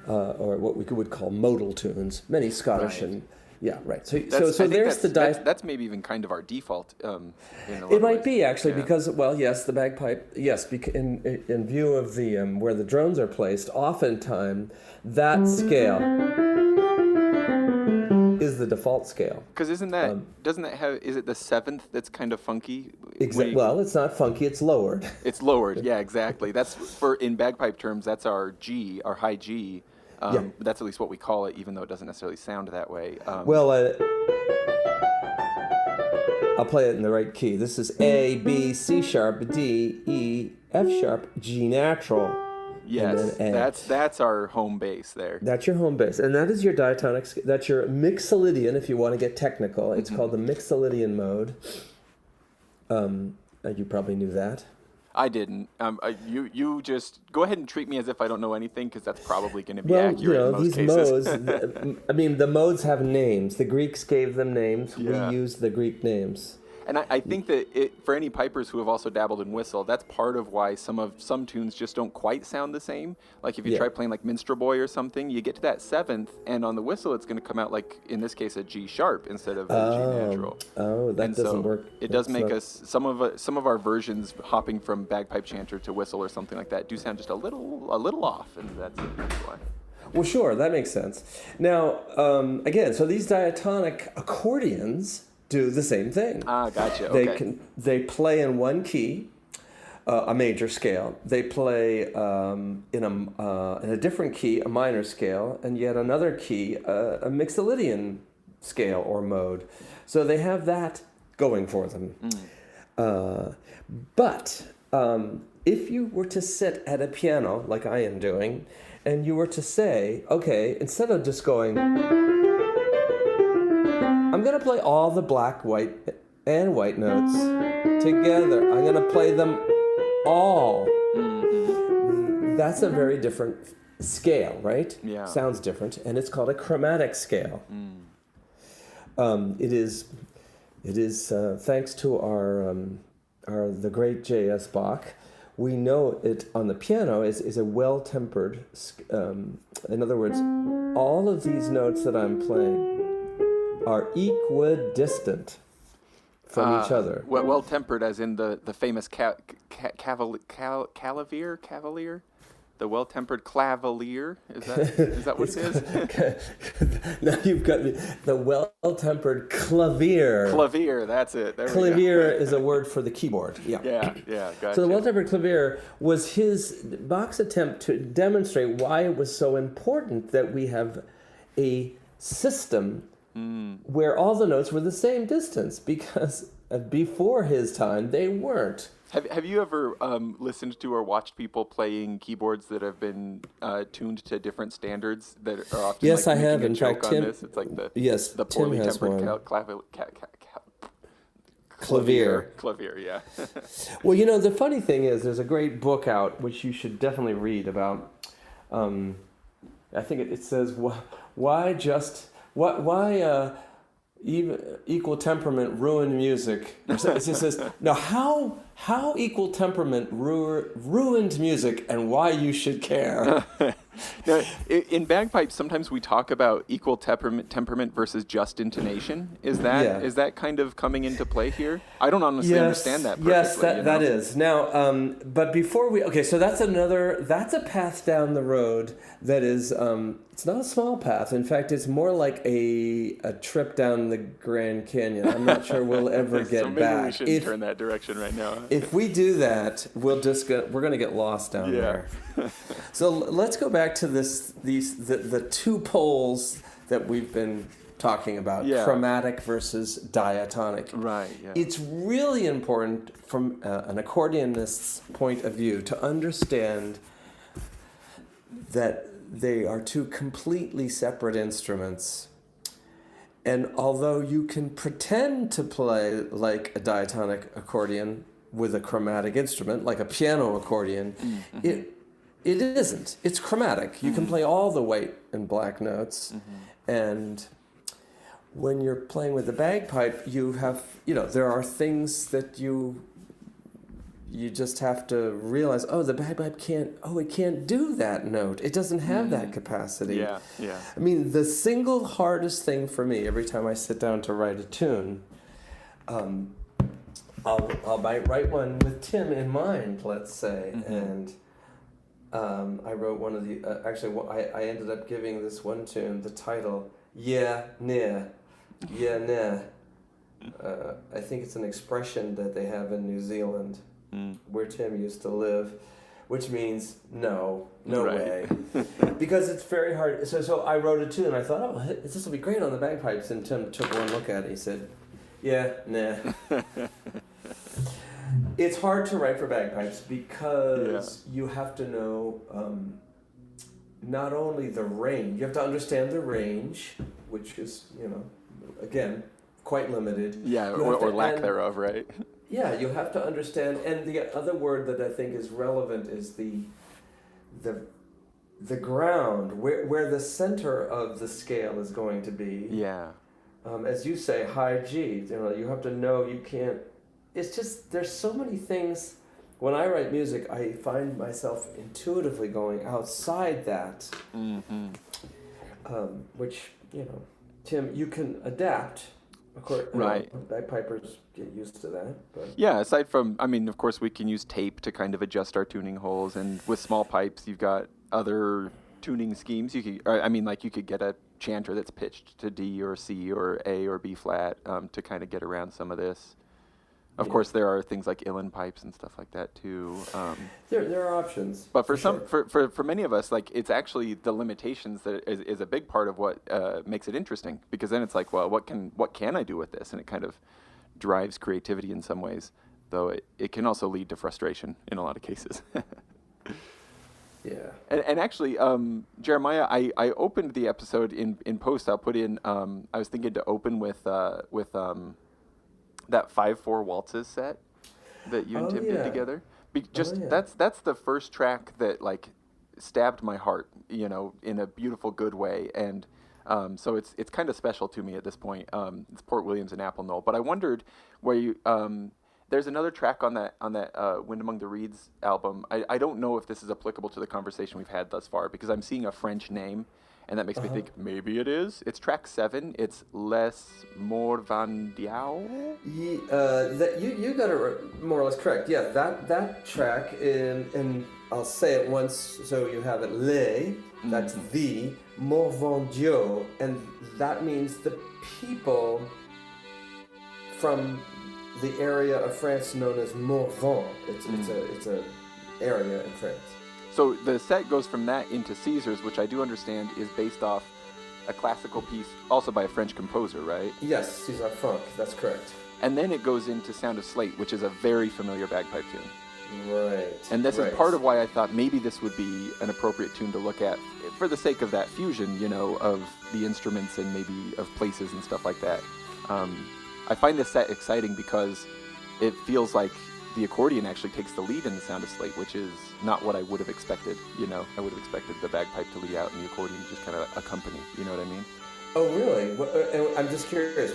or what we would call modal tunes, many Scottish and... Yeah, right. So there's that's maybe even kind of our default. It might be actually because, well, yes, the bagpipe, yes, in view of the where the drones are placed, oftentimes that scale is the default scale. Because doesn't that have? Is it the 7th that's kind of funky? Well, it's not funky. It's lowered. It's lowered. Yeah, exactly. That's in bagpipe terms. That's our G, our high G. That's at least what we call it, even though it doesn't necessarily sound that way. I'll play it in the right key. This is A, B, C sharp, D, E, F sharp, G natural. Yes, that's our home base there. That's your home base, and that is your diatonic. That's your mixolydian, if you want to get technical. It's called the mixolydian mode. You probably knew that. I didn't. You just go ahead and treat me as if I don't know anything, because that's probably going to be accurate in most cases. Modes. I mean, the modes have names. The Greeks gave them names. Yeah. We use the Greek names. And I think that for any pipers who have also dabbled in whistle, that's part of why some tunes just don't quite sound the same. Like if you try playing like Minstrel Boy or something, you get to that seventh, and on the whistle it's going to come out like, in this case, a G sharp instead of a G natural. Oh, that doesn't work. It does make us some of our versions hopping from bagpipe chanter to whistle or something like that do sound just a little off, and that's why. Well, sure, that makes sense. Now, again, so these diatonic accordions do the same thing. Ah, gotcha. Okay. They play in one key, a major scale. They play in a different key, a minor scale, and yet another key, a mixolydian scale or mode. So they have that going for them. But if you were to sit at a piano, like I am doing, and you were to say, okay, instead of just going, I'm going to play all the black, white, and white notes together. I'm going to play them all. That's a very different scale, right? Yeah. Sounds different, and it's called a chromatic scale. It is thanks to the great J.S. Bach. We know it on the piano is a well-tempered. In other words, all of these notes that I'm playing are equidistant from each other. Well tempered, as in the famous cavalier, the well tempered clavalier. Is that what it is? Now you've got the well tempered clavier. Clavier, that's it. Clavier is a word for the keyboard. Yeah. Yeah. Gotcha. So the well tempered clavier was Bach's attempt to demonstrate why it was so important that we have a system where all the notes were the same distance, because before his time they weren't. Have you ever listened to or watched people playing keyboards that have been tuned to different standards that are often yes, like I have. In fact, Tim. It's like the Tim poorly has tempered one. Clavier. Clavier, yeah. Well, the funny thing is, there's a great book out which you should definitely read about. I think it says why equal temperament ruined music. It says, now how equal temperament ruined music and why you should care. Now, in bagpipes, sometimes we talk about equal temperament versus just intonation. Is that kind of coming into play here? I don't honestly understand that perfectly. Yes, that is. Now, but before so that's a path down the road that is, it's not a small path. In fact, it's more like a trip down the Grand Canyon. I'm not sure we'll ever get so maybe back. We shouldn't turn that direction right now. If we do that, we're going to get lost down there. So let's go back to the two poles that we've been talking about, chromatic versus diatonic. Right, yeah. It's really important from an accordionist's point of view to understand that they are two completely separate instruments. And although you can pretend to play like a diatonic accordion with a chromatic instrument, like a piano accordion, it isn't. It's chromatic. You can play all the white and black notes. And when you're playing with the bagpipe, you have, there are things that you just have to realize, the bagpipe can't do that note. It doesn't have that capacity. Yeah. I mean, the single hardest thing for me every time I sit down to write a tune, I'll write one with Tim in mind, let's say, and I wrote one of the, I ended up giving this one tune the title, Yeah, Nah. I think it's an expression that they have in New Zealand, where Tim used to live, which means no way. Because it's very hard. So I wrote it too, and I thought, this will be great on the bagpipes. And Tim took one look at it. He said, yeah, nah. It's hard to write for bagpipes because you have to know not only the range, you have to understand the range, which is, again, quite limited. Yeah, or lack thereof, right? Yeah, you have to understand, and the other word that I think is relevant is the ground, where the center of the scale is going to be. Yeah. As you say, high G, you have to know you can't, it's just, there's so many things. When I write music, I find myself intuitively going outside that, which, Tim, you can adapt. Of course, right. Bagpipers get used to that. But. Yeah, aside from, of course, we can use tape to kind of adjust our tuning holes, and with small pipes, you've got other tuning schemes. You could get a chanter that's pitched to D or C or A or B flat to kind of get around some of this. Of course, there are things like uilleann pipes and stuff like that too. There are options. But for many of us, like, it's actually the limitations that is a big part of what makes it interesting. Because then it's like, well, what can I do with this? And it kind of drives creativity in some ways, though it can also lead to frustration in a lot of cases. Yeah. And actually, Jeremiah, I opened the episode in post. I'll put in. I was thinking to open with that 5/4 waltzes set that you and Tim did together. That's the first track that like stabbed my heart, in a beautiful, good way, and so it's kind of special to me at this point. It's Port Williams and Apple Knoll, but I wondered where you. There's another track on that Wind Among the Reeds album. I don't know if this is applicable to the conversation we've had thus far because I'm seeing a French name. And that makes me think maybe it is. It's track 7. It's Les Morvandiaux. You got it more or less correct. Yeah, that track, and I'll say it once so you have it. Les, that's the, Morvandiaux, and that means the people from the area of France known as Morvan. It's a area in France. So the set goes from that into Caesars, which I do understand is based off a classical piece, also by a French composer, right? Yes, César Franck, that's correct. And then it goes into Sound of Slate, which is a very familiar bagpipe tune. Right. And this is part of why I thought maybe this would be an appropriate tune to look at for the sake of that fusion, of the instruments and maybe of places and stuff like that. I find this set exciting because it feels like the accordion actually takes the lead in the Sound of Slate, which is not what I would have expected. I would have expected the bagpipe to lead out and the accordion to just kind of accompany. You know what I mean? Oh, really? I'm just curious.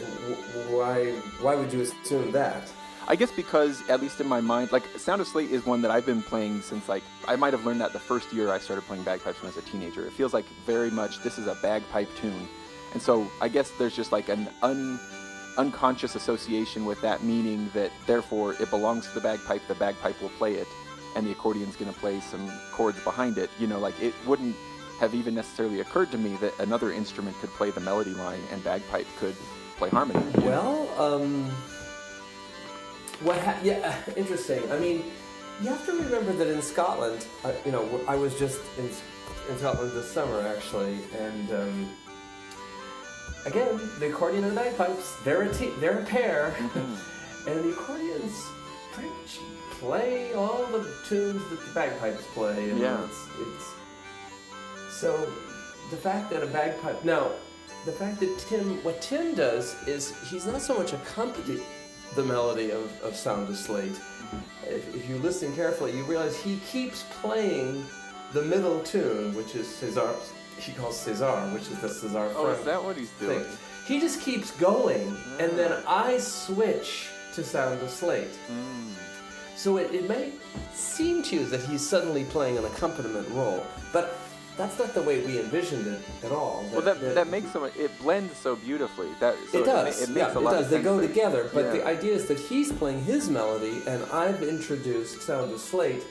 Why would you assume that? I guess because, at least in my mind, like, Sound of Slate is one that I've been playing since, like, I might have learned that the first year I started playing bagpipes when I was a teenager. It feels like very much this is a bagpipe tune. And so I guess there's just like an unconscious association with that, meaning that therefore it belongs to the bagpipe will play it, and the accordion's going to play some chords behind it. Like, it wouldn't have even necessarily occurred to me that another instrument could play the melody line and bagpipe could play harmony. Interesting. I mean, you have to remember that in Scotland, I was just in Scotland this summer actually, and again, the accordion and the bagpipes, they're a pair, and the accordions pretty much play all the tunes that the bagpipes play. And it's so the fact that what Tim does is he's not so much accompany the melody of Sound of Slate. If you listen carefully, you realize he keeps playing the middle tune, which is César. He calls César, which is the César Franck. Oh, is that what he's doing? He just keeps going, and then I switch to Sound of Slate. So it may seem to you that he's suddenly playing an accompaniment role, but that's not the way we envisioned it at all. That makes it blends so beautifully. It does. It makes a lot of sense. They go together, but the idea is that he's playing his melody, and I've introduced Sound of Slate.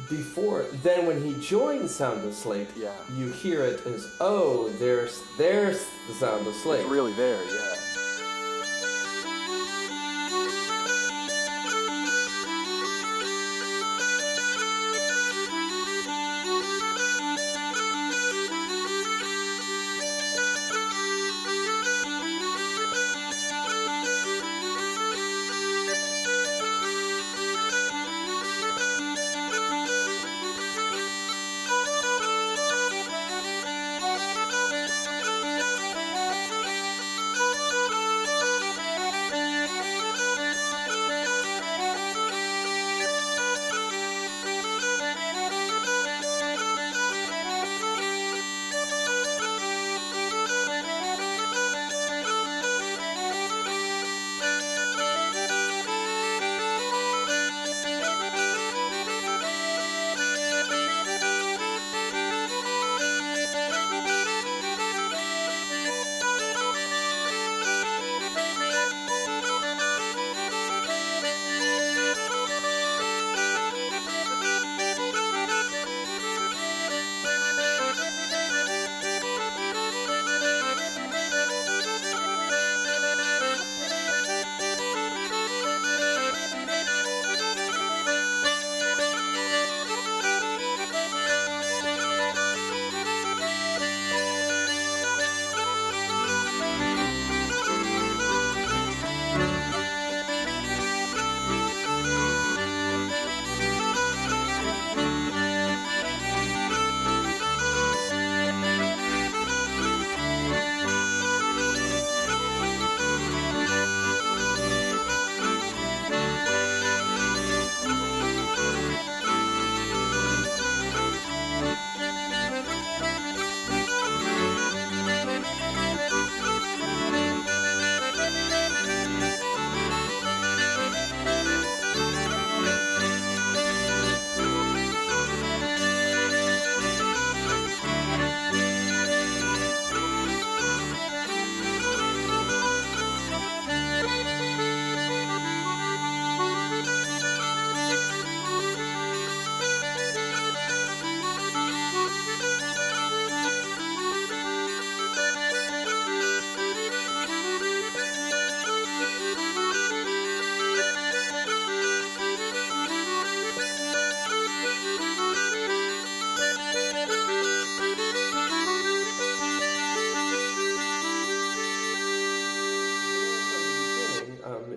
Then when he joins Sound of Slate, you hear it as, oh, there's the Sound of Slate. It's really there, yeah.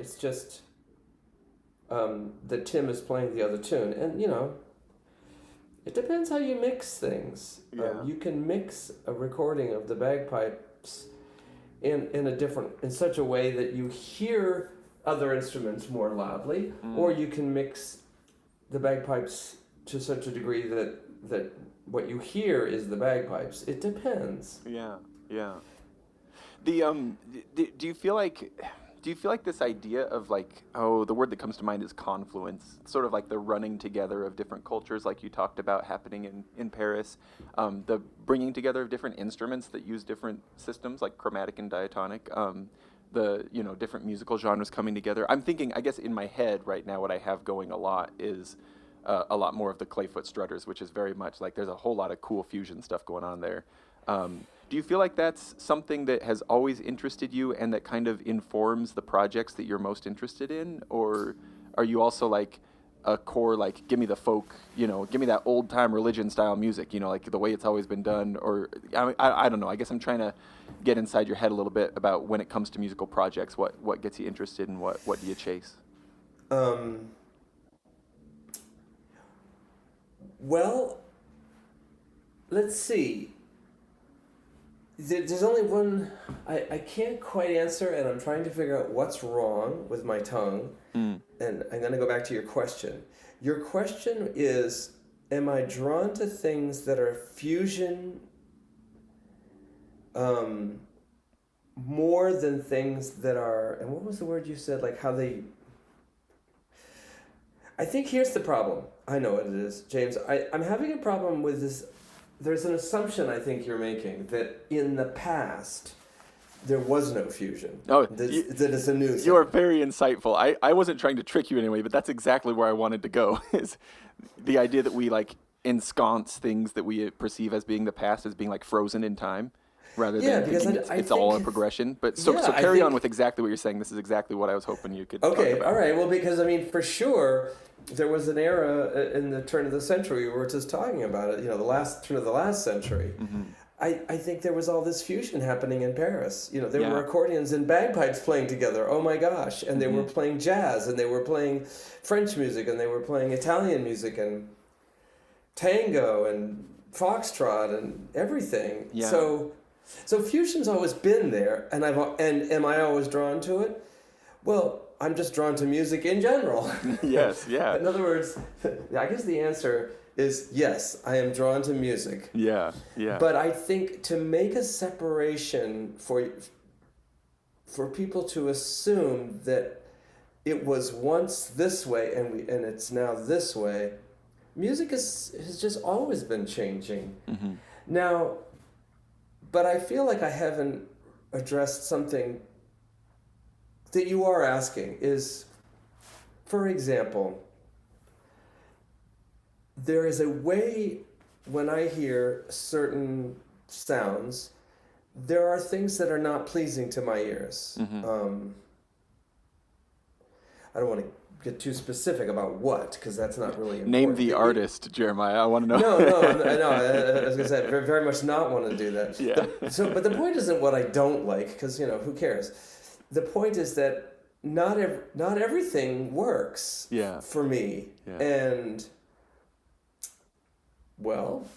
It's just that Tim is playing the other tune. And, it depends how you mix things. Yeah. You can mix a recording of the bagpipes in such a way that you hear other instruments more loudly, or you can mix the bagpipes to such a degree that what you hear is the bagpipes. It depends. Yeah. The do you feel like this idea of like, the word that comes to mind is confluence, sort of like the running together of different cultures, like you talked about happening in Paris, the bringing together of different instruments that use different systems like chromatic and diatonic, the different musical genres coming together. I'm thinking, I guess in my head right now, what I have going a lot is a lot more of the Clayfoot Strutters, which is very much like there's a whole lot of cool fusion stuff going on there. Do you feel like that's something that has always interested you and that kind of informs the projects that you're most interested in? Or are you also like a core, like, give me the folk, give me that old time religion style music, like the way it's always been done? Or I don't know. I guess I'm trying to get inside your head a little bit about when it comes to musical projects, what gets you interested and what do you chase? Well, let's see. There's only one I can't quite answer, and I'm trying to figure out what's wrong with my tongue. And I'm going to go back to your question. Your question is, am I drawn to things that are fusion more than things that are, and what was the word you said, like how they... I think here's the problem. I know what it is, James. I'm having a problem with this. There's an assumption I think you're making that in the past there was no fusion. Oh, that it's a new thing. You are very insightful. I wasn't trying to trick you anyway, but that's exactly where I wanted to go. Is the idea that we like ensconce things that we perceive as being the past as being like frozen in time, rather than thinking it's all a progression. But so carry on with exactly what you're saying. This is exactly what I was hoping you could. Okay, talk about. All right. Well, because for sure. There was an era in the turn of the century, we were just talking about it, the last turn of the last century. Mm-hmm. I think there was all this fusion happening in Paris. There were accordions and bagpipes playing together. Oh my gosh. And they were playing jazz, and they were playing French music, and they were playing Italian music, and tango, and foxtrot, and everything. Yeah. So fusion's always been there, and am I always drawn to it? Well, I'm just drawn to music in general. Yes, yeah. In other words, I guess the answer is yes, I am drawn to music. Yeah. But I think to make a separation for people to assume that it was once this way and it's now this way, music has just always been changing. Mm-hmm. Now, but I feel like I haven't addressed something that you are asking is, for example, there is a way when I hear certain sounds, there are things that are not pleasing to my ears. Mm-hmm. I don't want to get too specific about what, because that's not really important. Name the artist, Jeremiah. I want to know. No. I was going to say, I very much not want to do that. Yeah. But the point isn't what I don't like, because, who cares? The point is that not everything works for me. Yeah. And, well,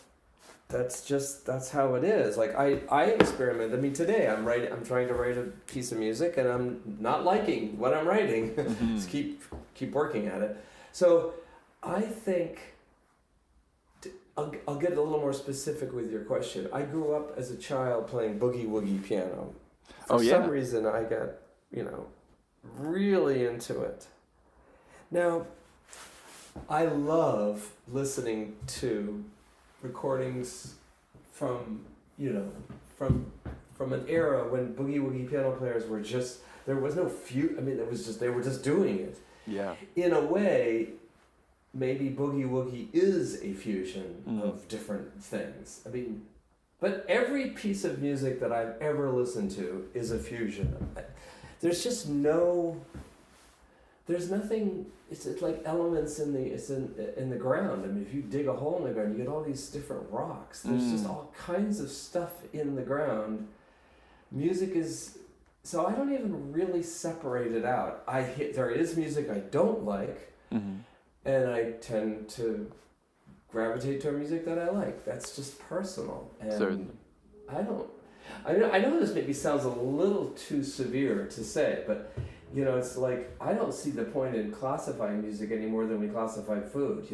that's how it is. Like, I experiment. Today I'm trying to write a piece of music, and I'm not liking what I'm writing. Mm-hmm. Just keep working at it. So I think, I'll get a little more specific with your question. I grew up as a child playing boogie-woogie piano. For some reason, I got, really into it. Now, I love listening to recordings from an era when boogie-woogie piano players were just, there was no they were just doing it. Yeah. In a way, maybe boogie-woogie is a fusion of different things. But every piece of music that I've ever listened to is a fusion. There's just there's nothing. It's like elements in the ground. If you dig a hole in the ground, you get all these different rocks. There's just all kinds of stuff in the ground. Music is So I don't even really separate it out. There is music I don't like, and I tend to gravitate toward music that I like. That's just personal. And Certainly. I know this maybe sounds a little too severe to say, but it's like I don't see the point in classifying music any more than we classify food.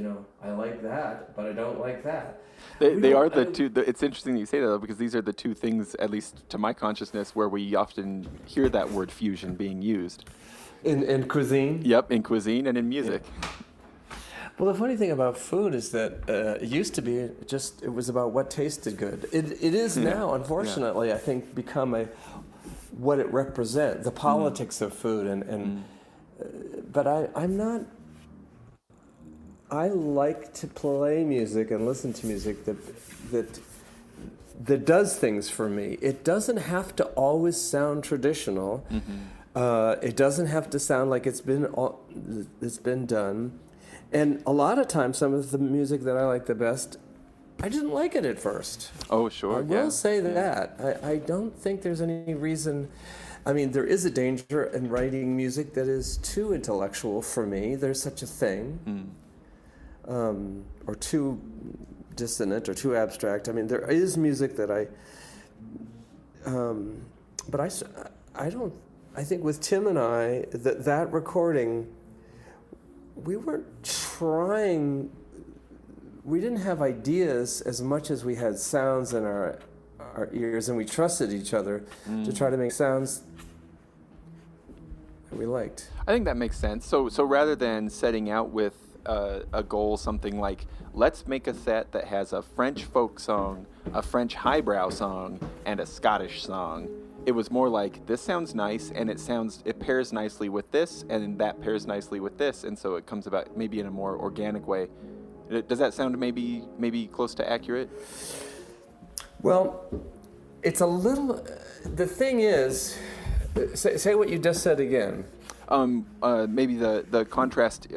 I like that, but I don't like that. They are the two. It's interesting that you say that, though, because these are the two things, at least to my consciousness, where we often hear that word fusion being used. In cuisine? Yep, in cuisine and in music. Yeah. Well, the funny thing about food is that it used to be it was about what tasted good. It is now, unfortunately, I think, become what it represents, the politics of food. But I'm not... I like to play music and listen to music that does things for me. It doesn't have to always sound traditional. It doesn't have to sound like it's been done. And a lot of times, some of the music that I like the best, I didn't like it at first. Oh, sure. I will say that. I don't think there's any reason... I mean, there is a danger in writing music that is too intellectual for me. There's such a thing. Or too dissonant or too abstract. I mean, there is music that but I don't... I think with Tim and I, that recording... We weren't trying, we didn't have ideas as much as we had sounds in our ears, and we trusted each other to try to make sounds that we liked. I think that makes sense. So rather than setting out with a goal, something like, let's make a set that has a French folk song, a French highbrow song, and a Scottish song, it was more like, this sounds nice, and it pairs nicely with this, and that pairs nicely with this, and so it comes about maybe in a more organic way. Does that sound maybe close to accurate? Well, it's a little... The thing is... Say what you just said again. Maybe the contrast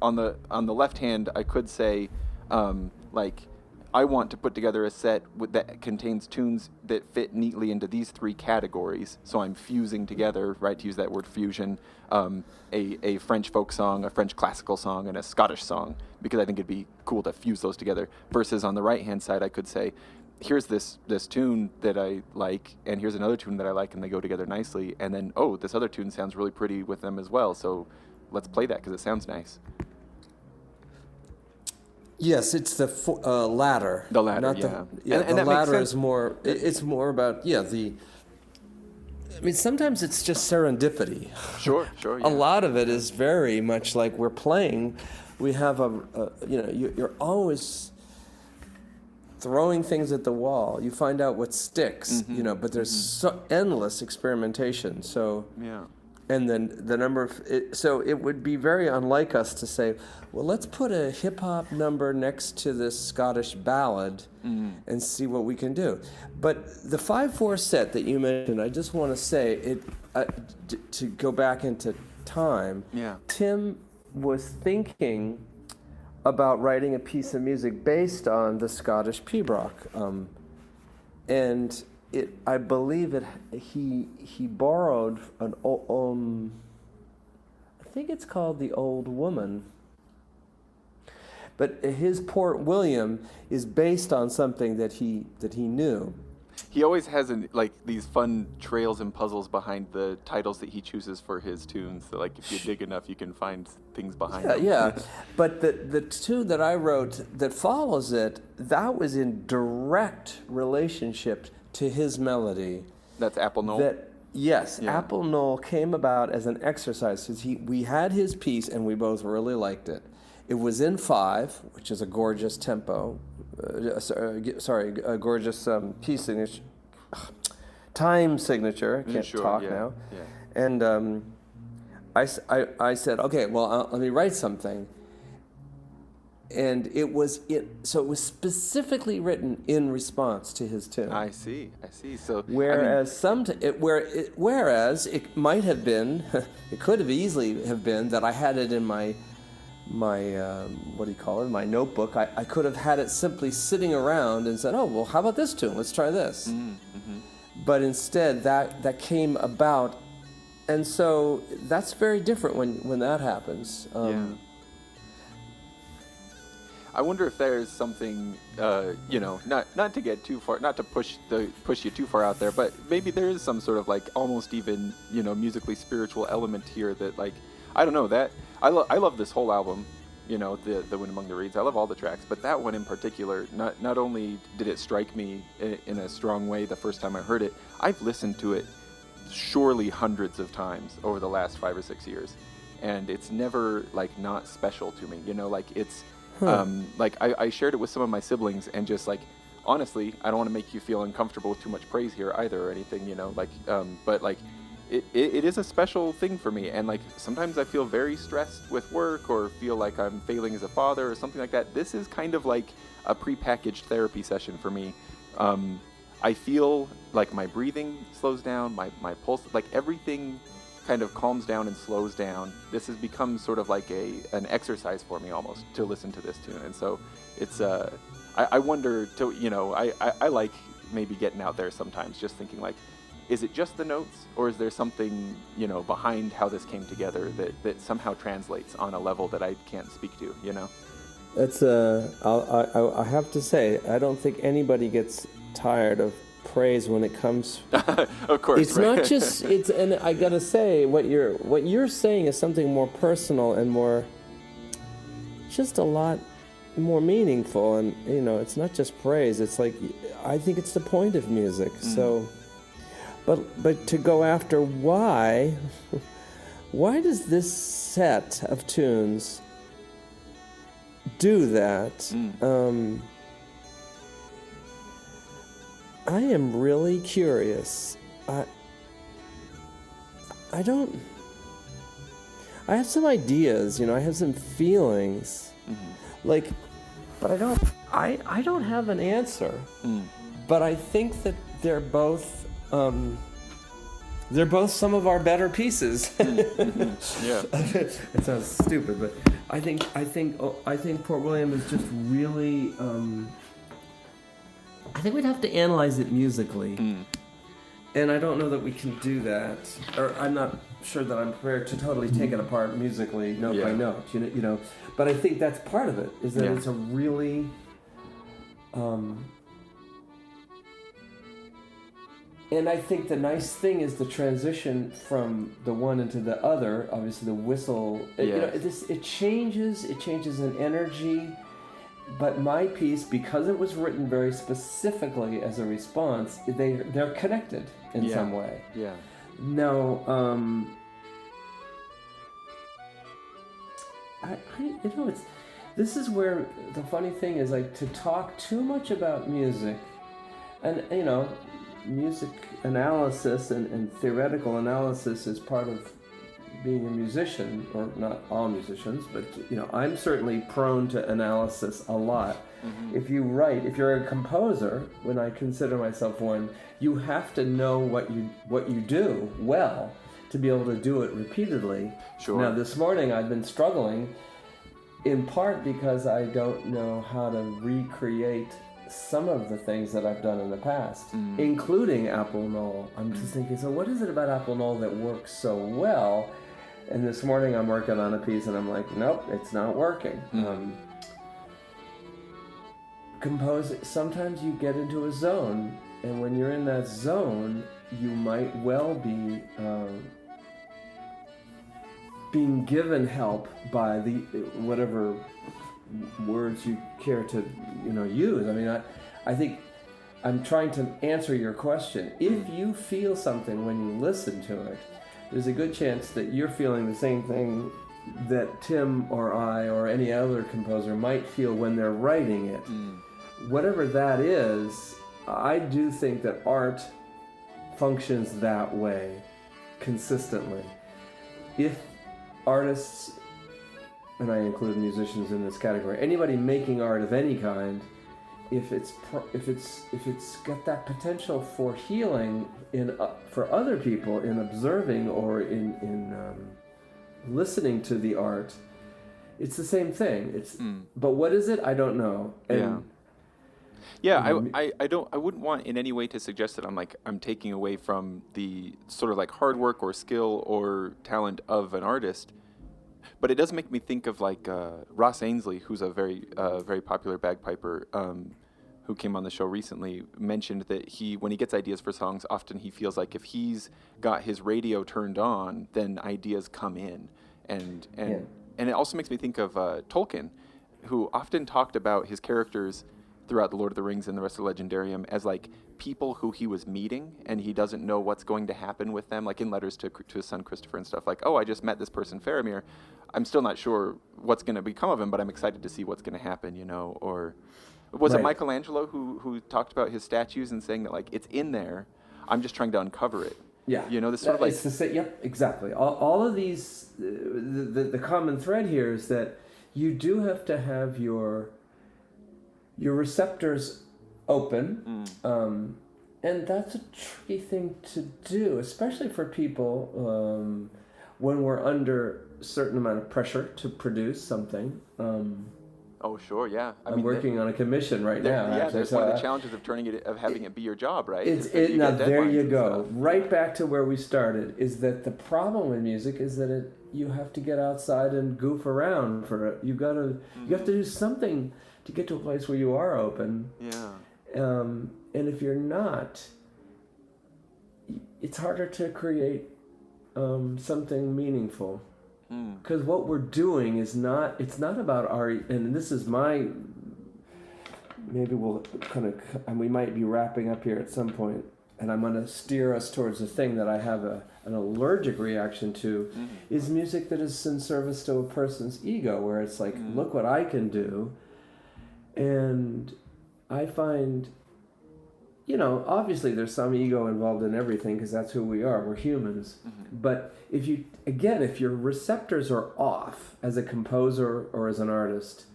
on the left hand, I could say, I want to put together a set that contains tunes that fit neatly into these three categories. So I'm fusing together, right, to use that word fusion, a French folk song, a French classical song, and a Scottish song, because I think it'd be cool to fuse those together. Versus on the right-hand side, I could say, here's this tune that I like, and here's another tune that I like, and they go together nicely. And then, this other tune sounds really pretty with them as well, so let's play that because it sounds nice. Yes, it's the latter. The latter, not and the latter is more. It's more about the. I mean, sometimes it's just serendipity. Sure. Yeah. A lot of it is very much like we're playing. We have you're always throwing things at the wall. You find out what sticks, but there's endless experimentation. So yeah. And then the number of so it would be very unlike us to say, well, let's put a hip hop number next to this Scottish ballad and see what we can do. But the 5/4 set that you mentioned, I just want to say to go back into time. Yeah. Tim was thinking about writing a piece of music based on the Scottish pibroch, and I believe he borrowed an I think it's called The Old Woman, but his Port William is based on something that he knew. He always has these fun trails and puzzles behind the titles that he chooses for his tunes. So if you dig enough, you can find things behind them. Yeah. But the tune that I wrote that follows it, that was in direct relationship to his melody. That's Apple Knoll? Yes, yeah. Apple Knoll came about as an exercise. We had his piece and we both really liked it. It was in 5, which is a gorgeous tempo. A gorgeous piece signature. Time signature. I can't talk now. Yeah. And I said, okay, well, let me write something. And it was specifically written in response to his tune. I see. So whereas it might have been, it could have easily have been that I had it in my my notebook. I could have had it simply sitting around and said, oh well, how about this tune? Let's try this. but instead that came about, and so that's very different when that happens. I wonder if there's something, not to get too far, not to push you too far out there, but maybe there is some sort of like almost even, musically spiritual element here that, like, I don't know, that I love this whole album, the Wind Among the Reeds. I love all the tracks, but that one in particular, not only did it strike me in a strong way the first time I heard it, I've listened to it surely hundreds of times over the last 5 or 6 years, and it's never like not special to me, like it's. Like I shared it with some of my siblings, and just like, honestly, I don't want to make you feel uncomfortable with too much praise here either or anything, but like it is a special thing for me. And like sometimes I feel very stressed with work or feel like I'm failing as a father or something like that. This is kind of like a prepackaged therapy session for me. I feel like my breathing slows down, my pulse, like everything kind of calms down and slows down. This has become sort of like an exercise for me almost to listen to this tune. And so it's I wonder I like maybe getting out there sometimes, just thinking like, is it just the notes, or is there something behind how this came together that somehow translates on a level that I can't speak to? It's I have to say, I don't think anybody gets tired of praise when it comes. Of course, it's right? not just and I gotta say, what you're saying is something more personal and more, just a lot more meaningful, and it's not just praise. It's like, I think it's the point of music. So, but to go after why does this set of tunes do that? I am really curious. I have some ideas, I have some feelings, like, but I don't have an answer. But I think that they're both some of our better pieces. Yeah. It sounds stupid, but I think Port William is just really. I think we'd have to analyze it musically, and I don't know that we can do that. Or I'm not sure that I'm prepared to totally take it apart musically, note by note. But I think that's part of it. Is that it's a really, and I think the nice thing is the transition from the one into the other. Obviously, the whistle. It changes. It changes in energy. But my piece, because it was written very specifically as a response, they're connected in some way. Yeah. Now, this is where the funny thing is, like, to talk too much about music, and music analysis and theoretical analysis is part of being a musician, or not all musicians, but I'm certainly prone to analysis a lot. If you're a composer, when I consider myself one, you have to know what you do well to be able to do it repeatedly. Sure. Now, this morning I've been struggling, in part because I don't know how to recreate some of the things that I've done in the past, including Apple Knoll. I'm just thinking, so what is it about Apple Knoll that works so well? And this morning I'm working on a piece and I'm like, nope, it's not working. Sometimes you get into a zone, and when you're in that zone, you might well be being given help by the whatever words you care to use. I mean, I think I'm trying to answer your question. If you feel something when you listen to it, there's a good chance that you're feeling the same thing that Tim or I or any other composer might feel when they're writing it. Whatever that is, I do think that art functions that way consistently. If artists, and I include musicians in this category, anybody making art of any kind, if it's got that potential for healing for other people in observing or in listening to the art, it's the same thing. But what is it? I don't know. And Yeah, Mhm. I wouldn't want in any way to suggest that I'm taking away from the sort of like hard work or skill or talent of an artist, but it does make me think of like Ross Ainsley, who's a very popular bagpiper, who came on the show recently, mentioned that when he gets ideas for songs, often he feels like if he's got his radio turned on, then ideas come in, and Yeah. and it also makes me think of Tolkien, who often talked about his characters throughout the Lord of the Rings and the rest of the Legendarium as like people who he was meeting, and he doesn't know what's going to happen with them, like in letters to his son Christopher and stuff, like, oh, I just met this person Faramir, I'm still not sure what's going to become of him, but I'm excited to see what's going to happen, or was it Right. Michelangelo who talked about his statues and saying that like it's in there, I'm just trying to uncover it. Yeah. This sort of like It's the same. Yep, exactly. All of these, the common thread here is that you do have to have your receptors open, and that's a tricky thing to do, especially for people when we're under a certain amount of pressure to produce something. Oh, sure, yeah. I'm working on a commission right now. Yeah, Actually, that's one of the challenges of having it be your job, right? Now there you go. Stuff. Right back to where we started. Is that the problem with music? Is that you have to get outside and goof around for it. You have to do something to get to a place where you are open. Yeah. And if you're not, it's harder to create something meaningful. Because what we're doing it's not about our, and this is my, maybe we'll and we might be wrapping up here at some point, and I'm going to steer us towards the thing that I have an allergic reaction to, is music that is in service to a person's ego, where it's like, look what I can do. And I find, obviously there's some ego involved in everything because that's who we are. We're humans. But if your receptors are off as a composer or as an artist,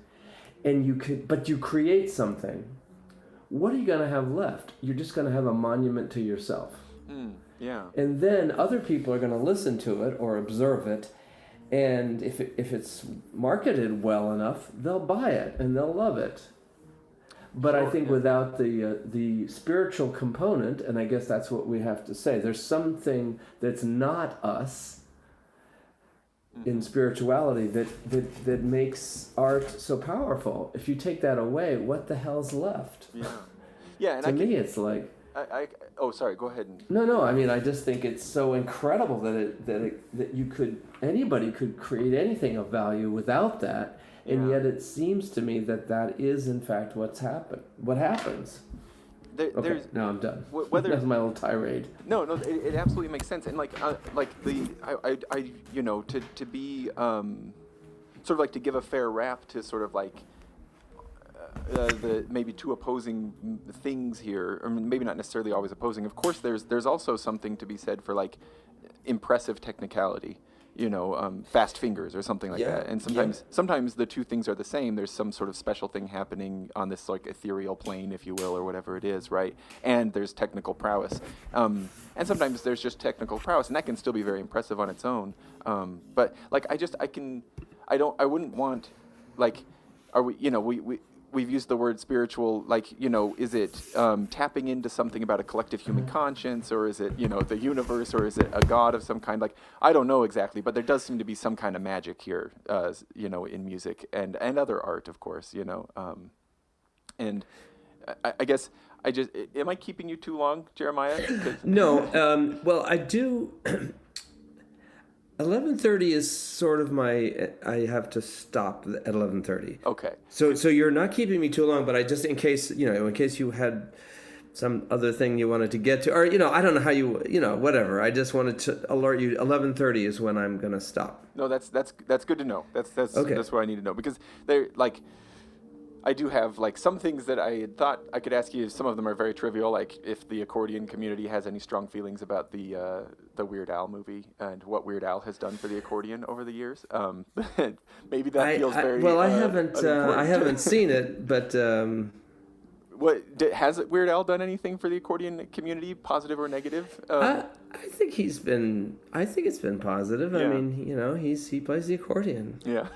but you create something, what are you going to have left? You're just going to have a monument to yourself. Yeah. And then other people are going to listen to it or observe it. And if it's marketed well enough, they'll buy it and they'll love it. But I think without the spiritual component, and I guess that's what we have to say, there's something that's not us in spirituality that makes art so powerful. If you take that away, what the hell's left? Yeah. And to me, it's like... oh, sorry, go ahead. No, I mean, I just think it's so incredible that anybody could create anything of value without that. And yet it seems to me that is, in fact, what happens. Now I'm done. That's my little tirade. No, it absolutely makes sense. And to be sort of like to give a fair rap to sort of like the maybe two opposing things here, or maybe not necessarily always opposing. Of course, there's also something to be said for like impressive technicality. Fast fingers or something like that. And sometimes the two things are the same. There's some sort of special thing happening on this like ethereal plane, if you will, or whatever it is, right? And there's technical prowess. And sometimes there's just technical prowess, and that can still be very impressive on its own. But like I wouldn't want like, are we've used the word spiritual, like, is it tapping into something about a collective human conscience, or is it, the universe, or is it a god of some kind? Like, I don't know exactly, but there does seem to be some kind of magic here, in music and other art, of course, and I guess am I keeping you too long, Jeremiah? No, well, I do... 11:30 is sort of I have to stop at 11:30. Okay. So you're not keeping me too long, but I just, in case you had some other thing you wanted to get to, or, I don't know how you, whatever. I just wanted to alert you, 11:30 is when I'm going to stop. No, that's good to know. That's okay. That's what I need to know, because they're like, I do have like some things that I had thought I could ask you. Some of them are very trivial, like if the accordion community has any strong feelings about the Weird Al movie and what Weird Al has done for the accordion over the years. Maybe that feels very. Well, I haven't seen it, but Has Weird Al done anything for the accordion community, positive or negative? I think it's been positive. Yeah. I mean, he plays the accordion. Yeah,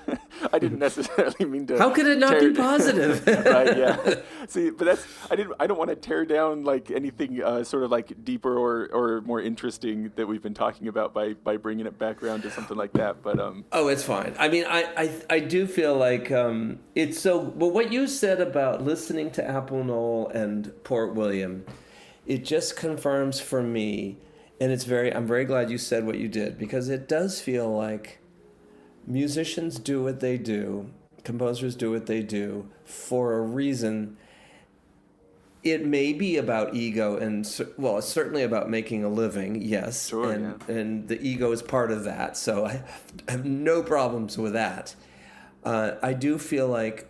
I didn't necessarily mean to. How could it not be positive? Right. Yeah. See, but I don't want to tear down like anything sort of like deeper or more interesting that we've been talking about by bringing it back around to something like that. But Oh, it's fine. I mean, I do feel like it's so. But what you said about listening to Apple Knoll and Port William, it just confirms for me. And I'm very glad you said what you did, because it does feel like musicians do what they do, composers do what they do for a reason. It may be about ego it's certainly about making a living, yes. Sure, and the ego is part of that, so I have no problems with that. I do feel like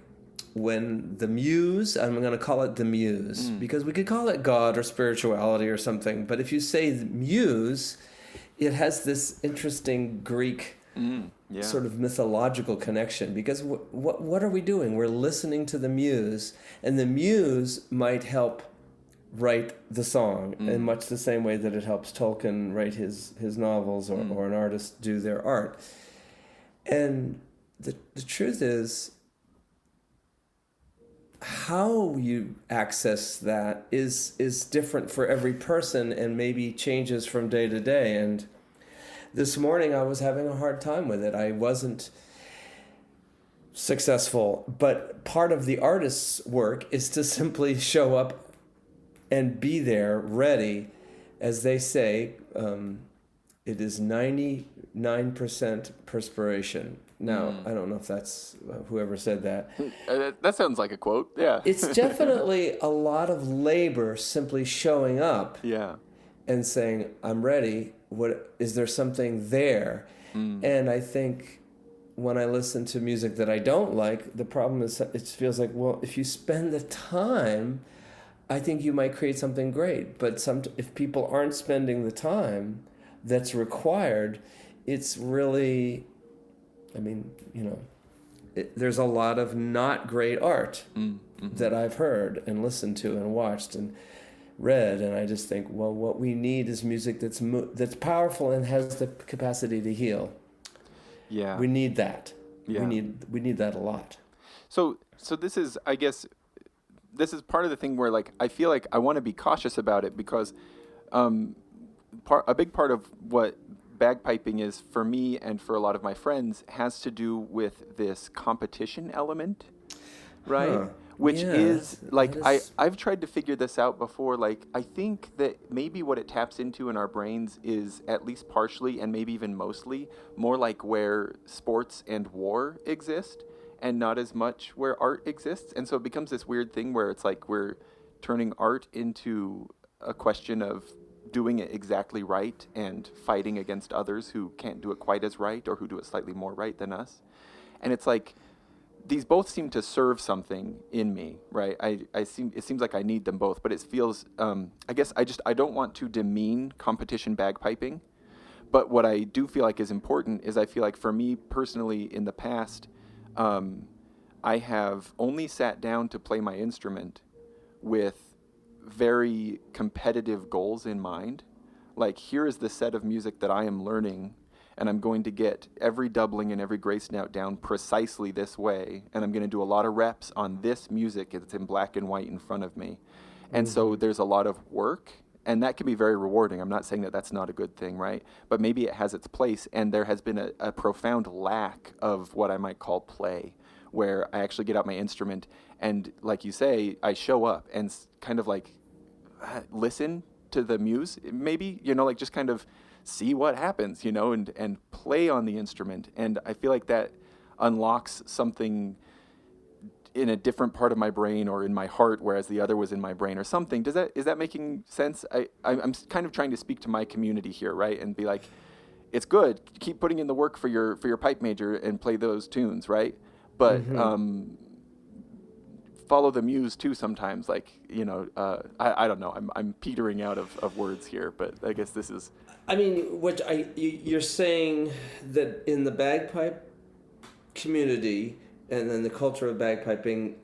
when the muse, I'm going to call it the muse, because we could call it God or spirituality or something, but if you say the muse, it has this interesting Greek sort of mythological connection, because what are we doing? We're listening to the muse, and the muse might help write the song in much the same way that it helps Tolkien write his novels or an artist do their art. And the truth is, how you access that is different for every person and maybe changes from day to day. And this morning I was having a hard time with it. I wasn't successful, but part of the artist's work is to simply show up and be there ready. As they say, it is 99% perspiration. Now, I don't know if that's whoever said that. That sounds like a quote, yeah. It's definitely a lot of labor simply showing up and saying, I'm ready. Is there something there? And I think when I listen to music that I don't like, the problem is it feels like, well, if you spend the time, I think you might create something great. But if people aren't spending the time that's required, it's really... I mean, there's a lot of not great art that I've heard and listened to and watched and read, and I just think, well, what we need is music that's powerful and has the capacity to heal. Yeah, we need that. Yeah. We need that a lot. So this is, I guess, part of the thing where like I feel like I want to be cautious about it, because a big part of what bagpiping is for me and for a lot of my friends has to do with this competition element, right? Which is like, I've tried to figure this out before. Like, I think that maybe what it taps into in our brains is at least partially and maybe even mostly more like where sports and war exist and not as much where art exists. And so it becomes this weird thing where it's like we're turning art into a question of doing it exactly right and fighting against others who can't do it quite as right or who do it slightly more right than us. And it's like, these both seem to serve something in me, right? It seems like I need them both, but it feels, I guess I don't want to demean competition bagpiping, but what I do feel like is important is I feel like for me personally in the past, I have only sat down to play my instrument with very competitive goals in mind. Like, here is the set of music that I am learning, and I'm going to get every doubling and every grace note down precisely this way, and I'm going to do a lot of reps on this music that's in black and white in front of me. And so there's a lot of work, and that can be very rewarding. I'm not saying that that's not a good thing, right? But maybe it has its place, and there has been a profound lack of what I might call play, where I actually get out my instrument and, like you say, I show up and kind of like listen to the muse, maybe, like just kind of see what happens, and play on the instrument. And I feel like that unlocks something in a different part of my brain or in my heart, whereas the other was in my brain or something. Is that making sense? I'm kind of trying to speak to my community here, right? And be like, it's good. Keep putting in the work for your pipe major and play those tunes, right? But follow the muse too sometimes. Like, I don't know. I'm petering out of words here, but I guess this is... I mean, you're saying that in the bagpipe community, and then the culture of bagpiping,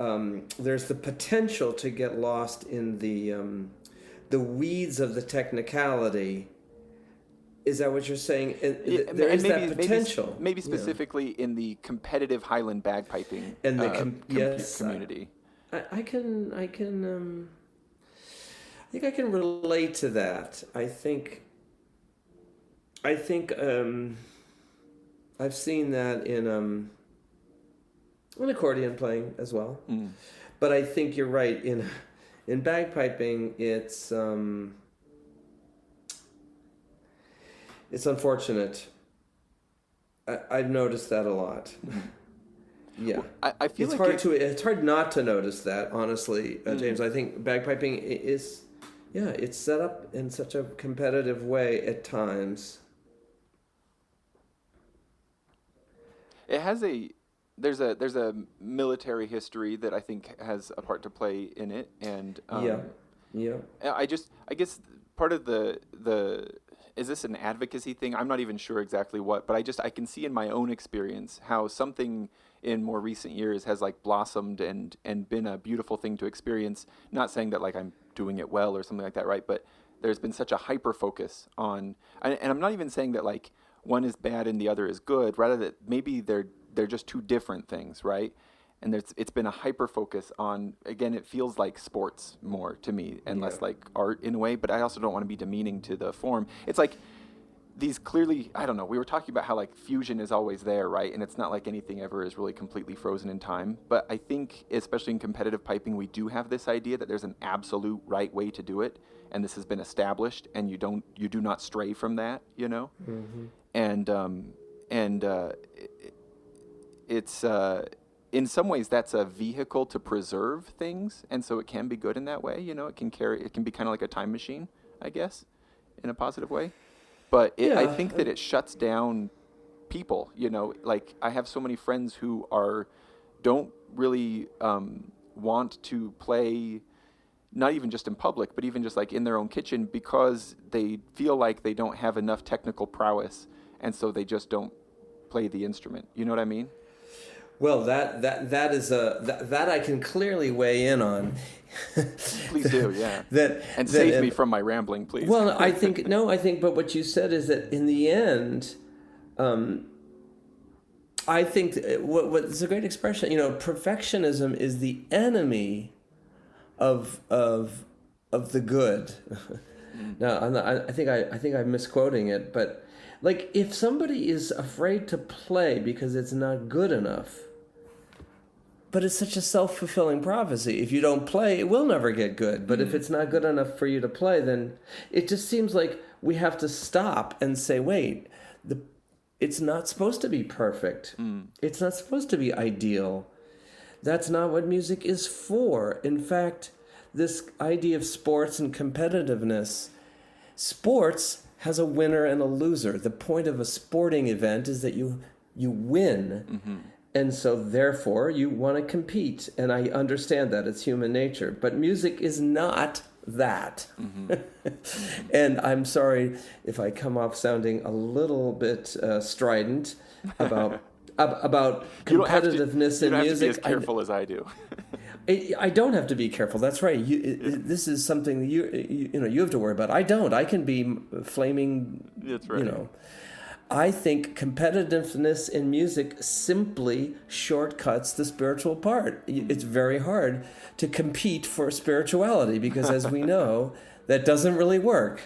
there's the potential to get lost in the weeds of the technicality. Is that what you're saying? There is that potential. Maybe specifically in the competitive highland bagpiping and the community. I think I can relate to that. I think I've seen that in accordion playing as well. But I think you're right in bagpiping. It's unfortunate. I've noticed that a lot. Yeah, well, I feel it's hard not to notice that, honestly, James. I think bagpiping is, it's set up in such a competitive way at times. It has there's a military history that I think has a part to play in it, and I guess part of the is this an advocacy thing? I'm not even sure exactly what, but I can see in my own experience how something in more recent years has like blossomed and been a beautiful thing to experience. Not saying that like I'm doing it well or something like that, right? But there's been such a hyper focus on, and I'm not even saying that like one is bad and the other is good, rather that maybe they're just two different things, right? And it's been a hyper focus on, again, it feels like sports more to me and less like art in a way, but I also don't want to be demeaning to the form. It's like these clearly, I don't know, we were talking about how like fusion is always there, right? And it's not like anything ever is really completely frozen in time. But I think, especially in competitive piping, we do have this idea that there's an absolute right way to do it. And this has been established, and you do not stray from that, you know? Mm-hmm. And it's in some ways that's a vehicle to preserve things, and so it can be good in that way. You know, it can be kind of like a time machine, I guess, in a positive way. But I think that it shuts down people. You know, like I have so many friends who don't really want to play, not even just in public, but even just like in their own kitchen, because they feel like they don't have enough technical prowess, and so they just don't play the instrument. You know what I mean? Well, that is that I can clearly weigh in on. Please do, yeah. Save me from my rambling, please. Well, I think, but what you said is that in the end, I think what is a great expression. You know, perfectionism is the enemy of the good. Now, I think I'm misquoting it, but like if somebody is afraid to play because it's not good enough. But it's such a self-fulfilling prophecy. If you don't play, it will never get good. But if it's not good enough for you to play, then it just seems like we have to stop and say, wait, it's not supposed to be perfect. It's not supposed to be ideal. That's not what music is for. In fact, this idea of sports and competitiveness, sports has a winner and a loser. The point of a sporting event is that you win. Mm-hmm. And so, therefore, you want to compete. And I understand that. It's human nature. But music is not that. Mm-hmm. And I'm sorry if I come off sounding a little bit strident about competitiveness in music. You don't have to be as careful as I do. I don't have to be careful. That's right. This is something you have to worry about. I don't. I can be flaming. That's right. You know. I think competitiveness in music simply shortcuts the spiritual part. It's very hard to compete for spirituality because, as we know, that doesn't really work.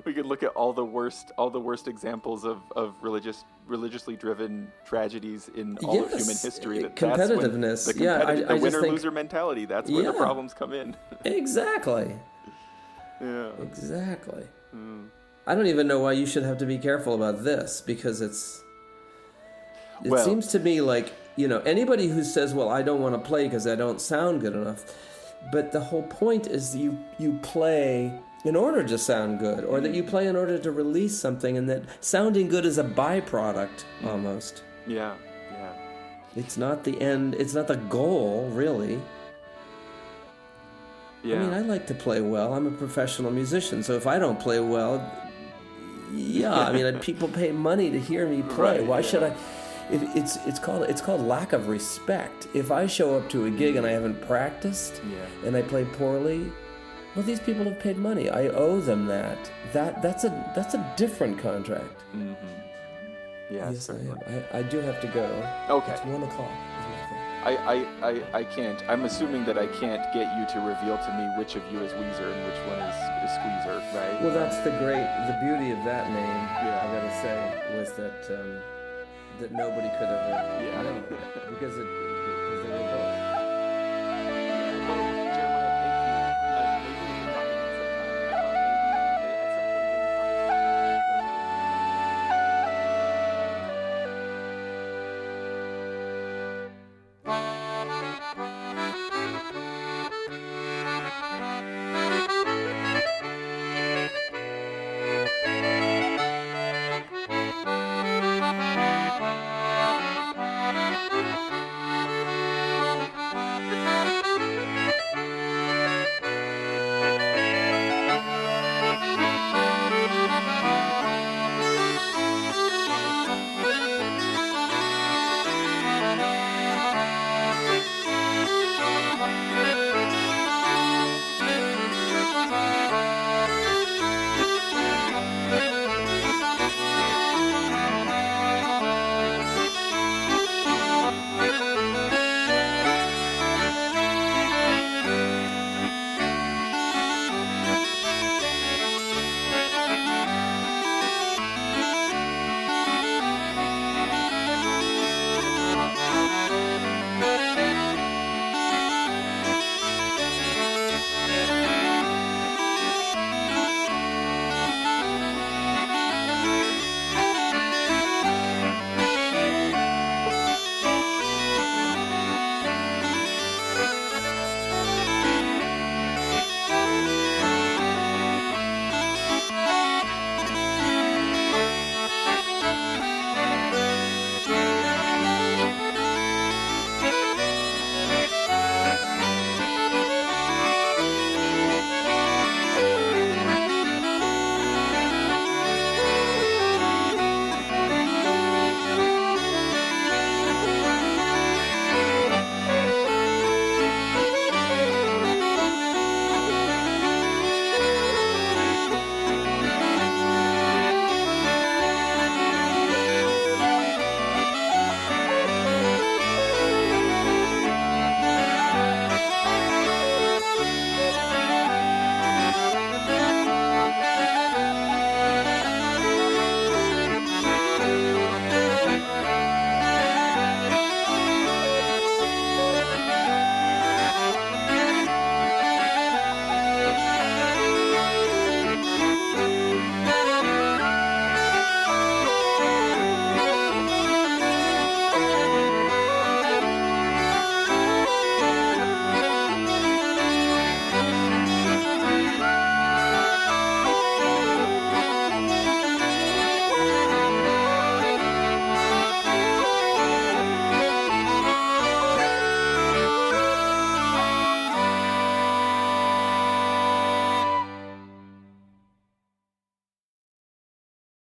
We could look at all the worst examples of religiously driven tragedies in all of human history. Competitiveness. The winner-loser mentality. That's where the problems come in. Exactly. Yeah. Exactly. Mm. I don't even know why you should have to be careful about this, because it seems to me like, you know, anybody who says, well, I don't want to play because I don't sound good enough. But the whole point is you play in order to sound good, or that you play in order to release something, and that sounding good is a byproduct almost. Yeah. It's not the end. It's not the goal, really. Yeah. I mean, I like to play well. I'm a professional musician, so if I don't play well, I mean, people pay money to hear me play. Right, Why should I? it's called lack of respect. If I show up to a gig and I haven't practiced and I play poorly, well, these people have paid money. I owe them that. That's a different contract. Mm-hmm. Yes, I do have to go. Okay. It's 1 o'clock. I can't. I'm assuming that I can't get you to reveal to me which of you is Weezer and which one is Squeezer, right? Well, that's the beauty of that name. I gotta say, was that nobody could ever know, because